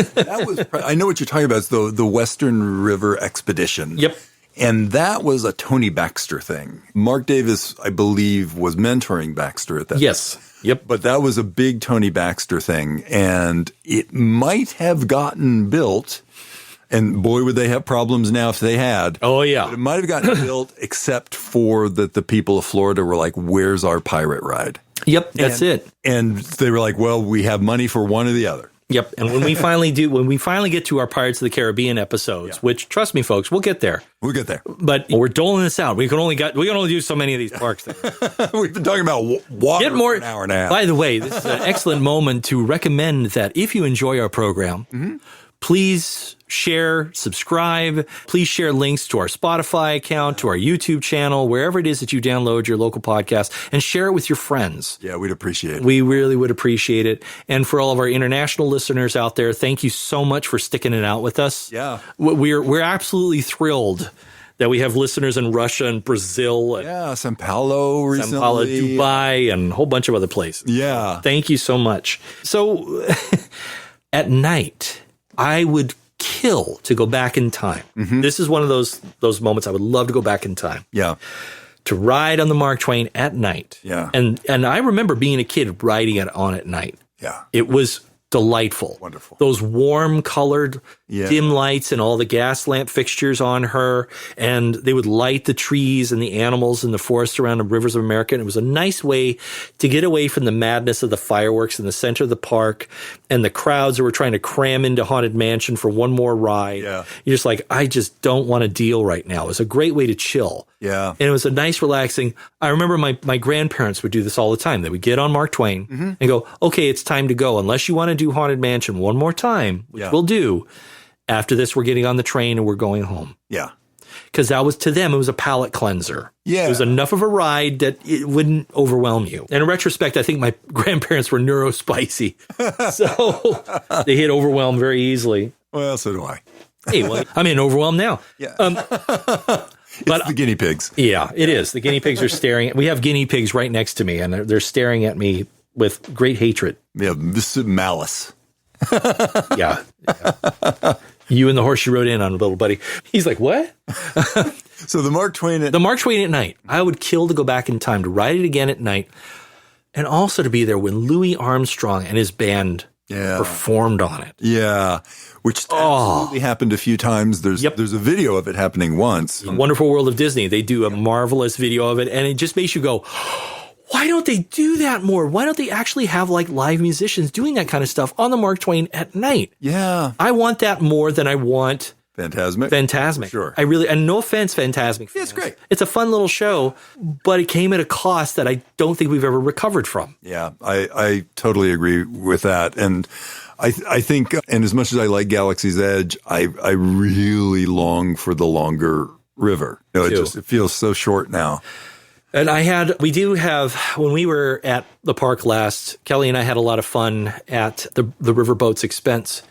S2: I know what you're talking about. It's the Western River Expedition.
S3: Yep.
S2: And that was a Tony Baxter thing. Mark Davis, I believe, was mentoring Baxter at that time.
S3: Yes. Yep.
S2: But that was a big Tony Baxter thing. And it might have gotten built. And boy, would they have problems now if they had.
S3: Oh, yeah.
S2: But it might have gotten built except for that the people of Florida were like, where's our pirate ride?
S3: Yep. That's it.
S2: And they were like, well, we have money for one or the other.
S3: Yep. And when we finally get to our Pirates of the Caribbean episodes, which trust me, folks, we'll get there.
S2: We'll get there.
S3: But we're doling this out. We can only do so many of these parks.
S2: We've been talking about water for an hour and a half.
S3: By the way, this is an excellent moment to recommend that if you enjoy our program, please share, subscribe. Please share links to our Spotify account, to our YouTube channel, wherever it is that you download your local podcast, and share it with your friends.
S2: Yeah, we'd appreciate it.
S3: We really would appreciate it. And for all of our international listeners out there, thank you so much for sticking it out with us.
S2: Yeah.
S3: We're absolutely thrilled that we have listeners in Russia and Brazil. And
S2: Sao Paulo recently.
S3: Sao Paulo, Dubai, and a whole bunch of other places.
S2: Yeah.
S3: Thank you so much. So at night, I would kill to go back in time. This is one of those moments I would love to go back in time.
S2: Yeah.
S3: To ride on the Mark Twain at night.
S2: Yeah.
S3: And I remember being a kid riding it on at night.
S2: Yeah.
S3: It was delightful.
S2: Wonderful.
S3: Those warm colored dim lights and all the gas lamp fixtures on her. And they would light the trees and the animals in the forest around the rivers of America. And it was a nice way to get away from the madness of the fireworks in the center of the park and the crowds who were trying to cram into Haunted Mansion for one more ride.
S2: Yeah.
S3: You're just like, I just don't want to deal right now. It was a great way to chill.
S2: Yeah.
S3: And it was a nice, relaxing. I remember my grandparents would do this all the time. They would get on Mark Twain and go, okay, it's time to go. Unless you want to do Haunted Mansion one more time, which we'll do. After this, we're getting on the train and we're going home.
S2: Yeah.
S3: Because that was, to them, it was a palate cleanser.
S2: Yeah.
S3: It was enough of a ride that it wouldn't overwhelm you. And in retrospect, I think my grandparents were neurospicy. So they hit overwhelmed very easily.
S2: Well, so do I.
S3: Hey, well, I'm in overwhelm now.
S2: Yeah.
S3: But
S2: the guinea pigs.
S3: Yeah, it is. The guinea pigs are staring. We have guinea pigs right next to me, and they're staring at me with great hatred.
S2: Yeah, this is malice.
S3: Yeah. You and the horse you rode in on, little buddy. He's like, what?
S2: So the Mark Twain
S3: The Mark Twain at night. I would kill to go back in time to ride it again at night. And also to be there when Louis Armstrong and his band performed on it.
S2: Yeah, which absolutely happened a few times. There's a video of it happening once.
S3: Wonderful World of Disney. They do a marvelous video of it, and it just makes you go, why don't they do that more? Why don't they actually have like live musicians doing that kind of stuff on the Mark Twain at night?
S2: Yeah.
S3: I want that more than I want
S2: Fantasmic.
S3: Sure. I really, and no offense, Fantasmic fans.
S2: It's great.
S3: It's a fun little show, but it came at a cost that I don't think we've ever recovered from.
S2: Yeah, I totally agree with that. And I think, and as much as I like Galaxy's Edge, I really long for the longer river. It feels so short now.
S3: And we do have, when we were at the park last, Kelly and I had a lot of fun at the riverboat's expense.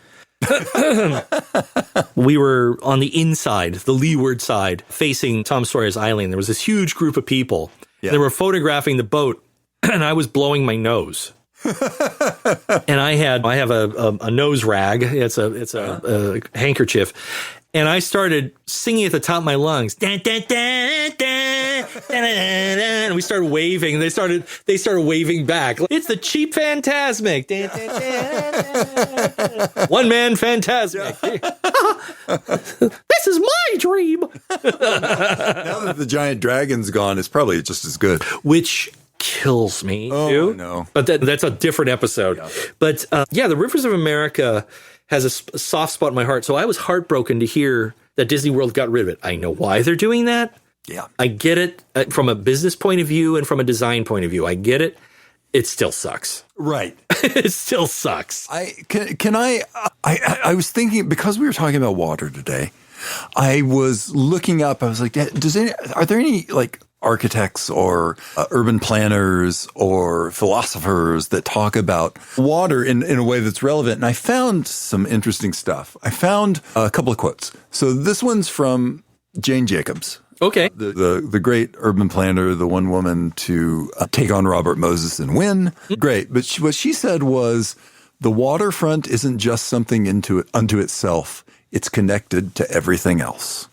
S3: We were on the inside, the leeward side, facing Tom Sawyer's Island. There was this huge group of people. Yeah. They were photographing the boat, and I was blowing my nose. And I have a nose rag. It's a handkerchief. And I started singing at the top of my lungs. Dun, dun, dun, dun, dun, dun, dun, and we started waving. They started waving back. It's the cheap Fantasmic. Dun, dun, dun. One man Fantasmic. This is my dream.
S2: Now that the giant dragon's gone, it's probably just as good.
S3: Which kills me.
S2: Oh, no.
S3: But that's a different episode. Yeah. But the Rivers of America has a soft spot in my heart. So I was heartbroken to hear that Disney World got rid of it. I know why they're doing that.
S2: Yeah.
S3: I get it from a business point of view and from a design point of view. I get it. It still sucks.
S2: Right.
S3: It still sucks.
S2: I was thinking, because we were talking about water today, I was looking up, I was like, are there any like architects or urban planners or philosophers that talk about water in a way that's relevant? And I found some interesting stuff. I found a couple of quotes. So this one's from Jane Jacobs.
S3: Okay.
S2: The great urban planner, the one woman to take on Robert Moses and win. Great. But what she said was, the waterfront isn't just something unto itself. It's connected to everything else.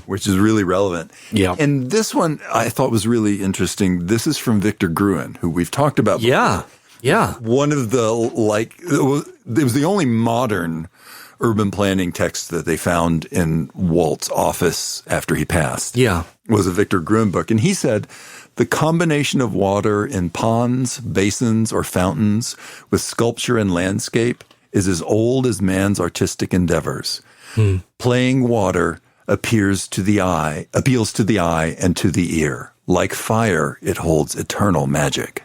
S2: Which is really relevant. Yeah. And this one I thought was really interesting. This is from Victor Gruen, who we've talked about before.
S3: Yeah. Yeah.
S2: One of the, it was the only modern urban planning text that they found in Walt's office after he passed.
S3: Yeah.
S2: Was a Victor Gruen book. And he said, the combination of water in ponds, basins, or fountains with sculpture and landscape is as old as man's artistic endeavors. Playing water appeals to the eye and to the ear. Like fire, it holds eternal magic.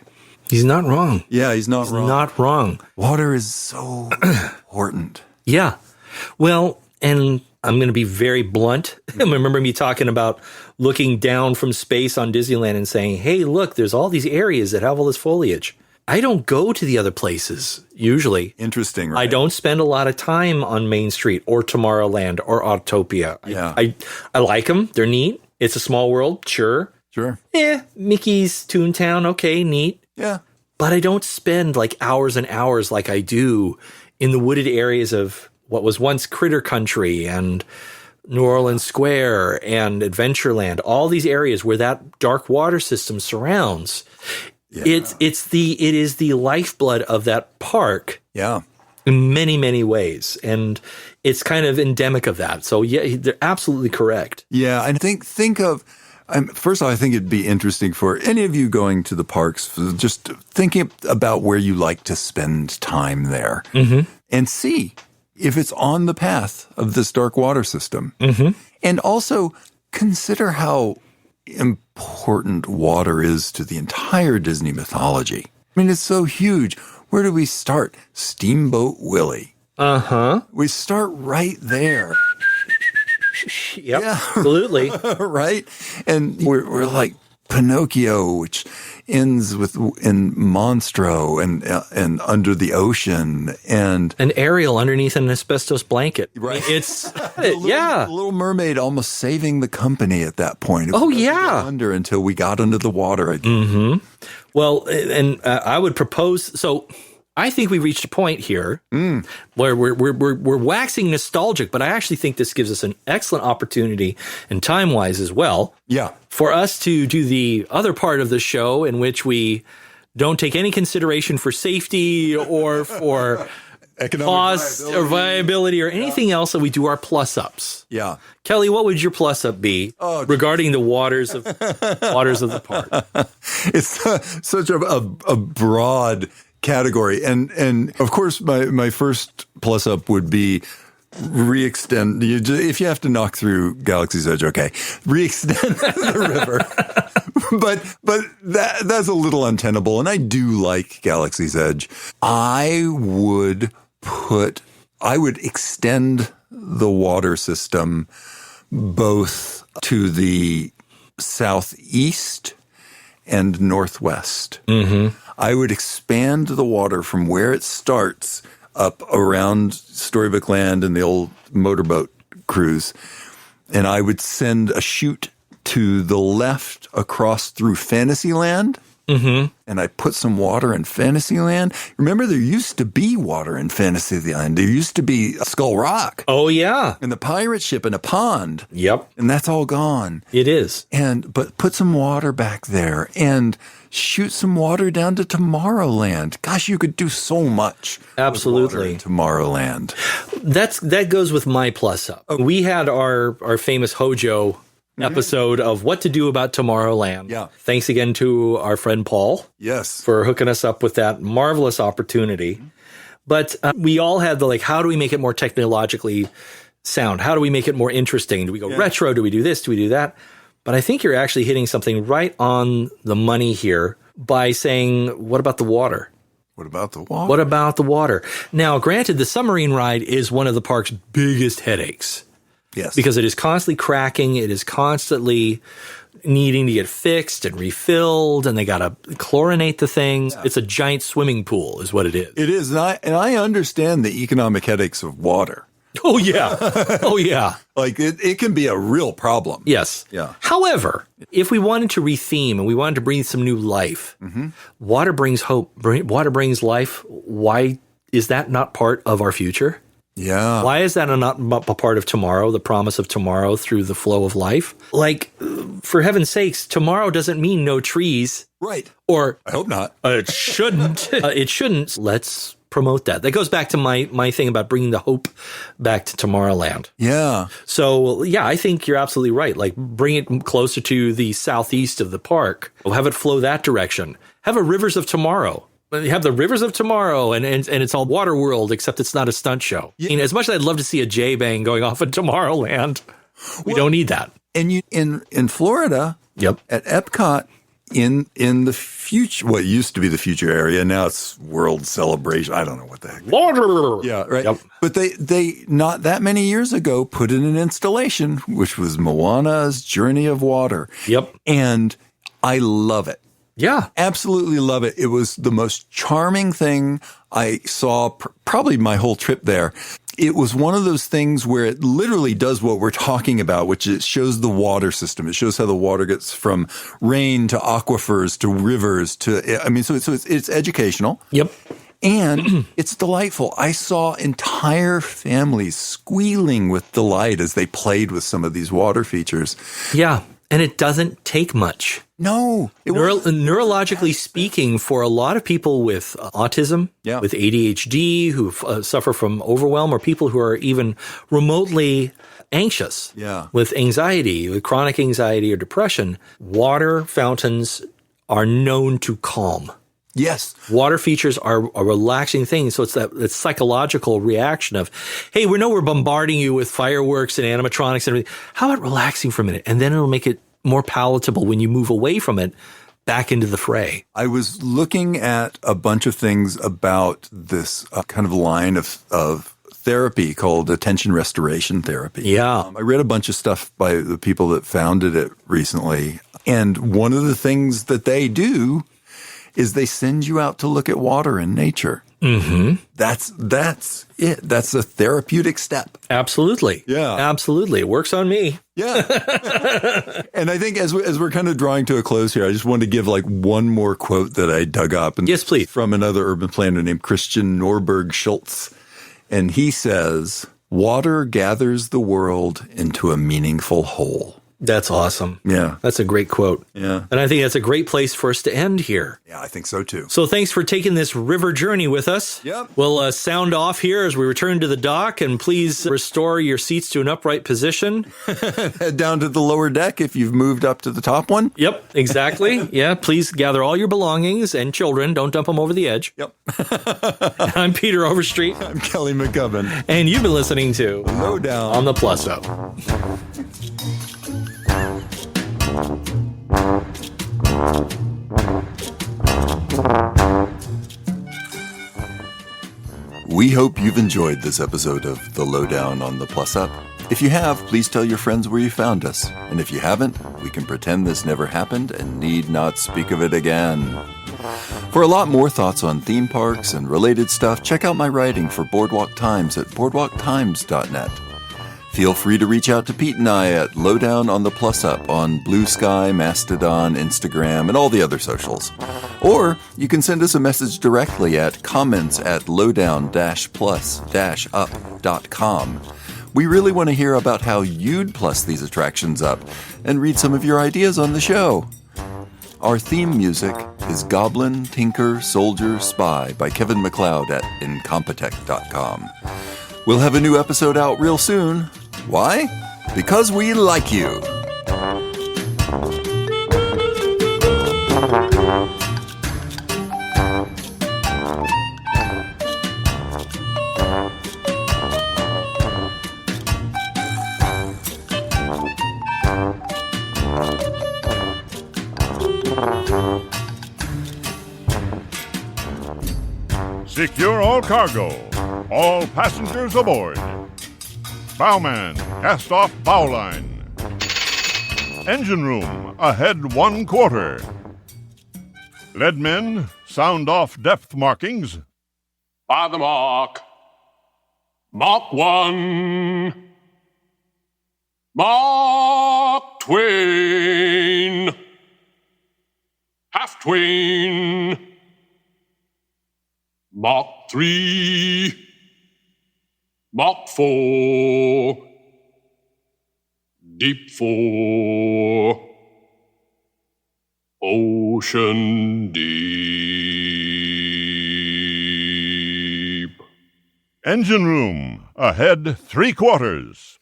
S3: He's not wrong.
S2: Yeah, he's not wrong. Water is so important.
S3: Yeah. Well, and I'm going to be very blunt. I remember me talking about looking down from space on Disneyland and saying, hey, look, there's all these areas that have all this foliage. I don't go to the other places, usually.
S2: Interesting, right?
S3: I don't spend a lot of time on Main Street or Tomorrowland or Autopia.
S2: Yeah.
S3: I like them. They're neat. It's a small world, sure.
S2: Sure.
S3: Yeah, Mickey's Toontown, okay, neat.
S2: Yeah.
S3: But I don't spend like hours and hours like I do in the wooded areas of what was once Critter Country and New Orleans Square and Adventureland, all these areas where that dark water system surrounds. Yeah. It is the lifeblood of that park.
S2: Yeah.
S3: In many, many ways. And it's kind of endemic of that. So yeah, they're absolutely correct.
S2: Yeah. And think of, first of all, I think it'd be interesting for any of you going to the parks, just thinking about where you like to spend time there and see if it's on the path of this dark water system. And also consider how important water is to the entire Disney mythology. I mean, it's so huge. Where do we start? Steamboat Willie. We start right there.
S3: Yep, yeah, absolutely.
S2: Right? And we're like Pinocchio, which ends in Monstro and Under the Ocean and
S3: an Ariel underneath an asbestos blanket.
S2: Right.
S3: It's
S2: the Little Mermaid almost saving the company at that point. Under until we got under the water again.
S3: Well, and I would propose. So I think we've reached a point here where we're waxing nostalgic, but I actually think this gives us an excellent opportunity, and time-wise as well, for us to do the other part of the show in which we don't take any consideration for safety or for cost or viability or anything else, that we do our plus-ups.
S2: Yeah.
S3: Kelly, what would your plus-up be regarding the waters of the park?
S2: It's such a broad category. And of course, my first plus-up would be re-extend. If you have to knock through Galaxy's Edge, okay. Re-extend the river. But that's a little untenable. And I do like Galaxy's Edge. I would extend the water system both to the southeast and northwest. Mm-hmm. I would expand the water from where it starts up around Storybook Land and the old Motorboat Cruise. And I would send a chute to the left across through Fantasyland. Mm-hmm. And I put some water in Fantasyland. Remember, there used to be water in Fantasyland. There used to be Skull Rock.
S3: Oh, yeah.
S2: And the pirate ship in a pond.
S3: Yep.
S2: And that's all gone.
S3: It is.
S2: But put some water back there and shoot some water down to Tomorrowland. Gosh, you could do so much.
S3: Absolutely.
S2: With water in Tomorrowland.
S3: That goes with my plus up. Okay. We had our famous Hojo episode of what to do about Tomorrowland.
S2: Yeah.
S3: Thanks again to our friend Paul.
S2: Yes.
S3: For hooking us up with that marvelous opportunity. Mm-hmm. But we all had how do we make it more technologically sound? How do we make it more interesting? Do we go retro? Do we do this? Do we do that? But I think you're actually hitting something right on the money here by saying, what about the water?
S2: What about the water?
S3: What about the water? Now, granted, the submarine ride is one of the park's biggest headaches.
S2: Yes.
S3: Because it is constantly cracking. It is constantly needing to get fixed and refilled, and they got to chlorinate the things. Yeah. It's a giant swimming pool is what it is.
S2: It is. And I understand the economic headaches of water.
S3: Oh, yeah. Oh, yeah.
S2: It can be a real problem.
S3: Yes.
S2: Yeah.
S3: However, if we wanted to retheme and we wanted to breathe some new life, water brings hope, water brings life. Why is that not part of our future?
S2: Yeah.
S3: Why is that not a part of tomorrow, the promise of tomorrow through the flow of life? For heaven's sakes, tomorrow doesn't mean no trees.
S2: Right.
S3: Or
S2: I hope not.
S3: It shouldn't. It shouldn't. Let's promote that. That goes back to my thing about bringing the hope back to Tomorrowland.
S2: Yeah.
S3: So, yeah, I think you're absolutely right. Bring it closer to the southeast of the park. We'll have it flow that direction. Have a Rivers of Tomorrow. You have the Rivers of Tomorrow, and it's all water world, except it's not a stunt show. Yeah. I mean, as much as I'd love to see a J-Bang going off in Tomorrowland, we don't need that.
S2: And in Florida, at Epcot, in the future, what used to be the future area, now it's World Celebration. I don't know what the heck.
S3: Water!
S2: Yeah, right. Yep. But they not that many years ago put in an installation, which was Moana's Journey of Water.
S3: Yep.
S2: And I love it.
S3: Yeah.
S2: Absolutely love it. It was the most charming thing I saw probably my whole trip there. It was one of those things where it literally does what we're talking about, which it shows the water system. It shows how the water gets from rain to aquifers to rivers so it's educational.
S3: Yep.
S2: And it's delightful. I saw entire families squealing with delight as they played with some of these water features.
S3: Yeah. And it doesn't take much.
S2: No.
S3: Neurologically speaking, for a lot of people with autism, with ADHD, who suffer from overwhelm, or people who are even remotely anxious with anxiety, with chronic anxiety or depression, water fountains are known to calm.
S2: Yes.
S3: Water features are a relaxing thing. So it's that psychological reaction of, hey, we're bombarding you with fireworks and animatronics and everything. How about relaxing for a minute? And then it'll make it more palatable when you move away from it back into the fray. I
S2: was looking at a bunch of things about this kind of line of therapy called attention restoration therapy.
S3: Yeah.
S2: I read a bunch of stuff by the people that founded it recently. And one of the things that they do is they send you out to look at water in nature.
S3: Mm-hmm.
S2: That's it. That's a therapeutic step.
S3: Absolutely.
S2: Yeah.
S3: Absolutely. It works on me.
S2: Yeah. And I think as we're kind of drawing to a close here, I just wanted to give like one more quote that I dug up. And
S3: Yes, please.
S2: From another urban planner named Christian Norberg Schultz. And he says, "Water gathers the world into a meaningful whole."
S3: That's awesome.
S2: Yeah.
S3: That's a great quote.
S2: Yeah.
S3: And I think that's a great place for us to end here.
S2: Yeah, I think so too.
S3: So thanks for taking this river journey with us.
S2: Yep.
S3: We'll sound off here as we return to the dock, and please restore your seats to an upright position.
S2: Head down to the lower deck if you've moved up to the top one.
S3: Yep, exactly. Yeah, please gather all your belongings and children. Don't dump them over the edge.
S2: Yep.
S3: I'm Peter Overstreet.
S2: I'm Kelly McGovern.
S3: And you've been listening to
S2: Lowdown
S3: on the Plus Up.
S2: We hope you've enjoyed this episode of The Lowdown on the Plus Up. If you have, please tell your friends where you found us. And if you haven't, we can pretend this never happened and need not speak of it again. For a lot more thoughts on theme parks and related stuff, check out my writing for Boardwalk Times at boardwalktimes.net. Feel free to reach out to Pete and I at Lowdown on the Plus Up on Blue Sky, Mastodon, Instagram, and all the other socials. Or you can send us a message directly at comments@lowdown-plus-up.com. We really want to hear about how you'd plus these attractions up and read some of your ideas on the show. Our theme music is Goblin, Tinker, Soldier, Spy by Kevin MacLeod at incompetech.com. We'll have a new episode out real soon. Why? Because we like you.
S4: Secure all cargo. All passengers aboard. Bowman, cast off bowline. Engine room, ahead 1/4. Leadmen, sound off depth markings.
S5: By the mark. Mark 1. Mark Twain. Half Twain. Mark 3. Mark 4. Deep 4. Ocean deep.
S4: Engine room, ahead 3/4.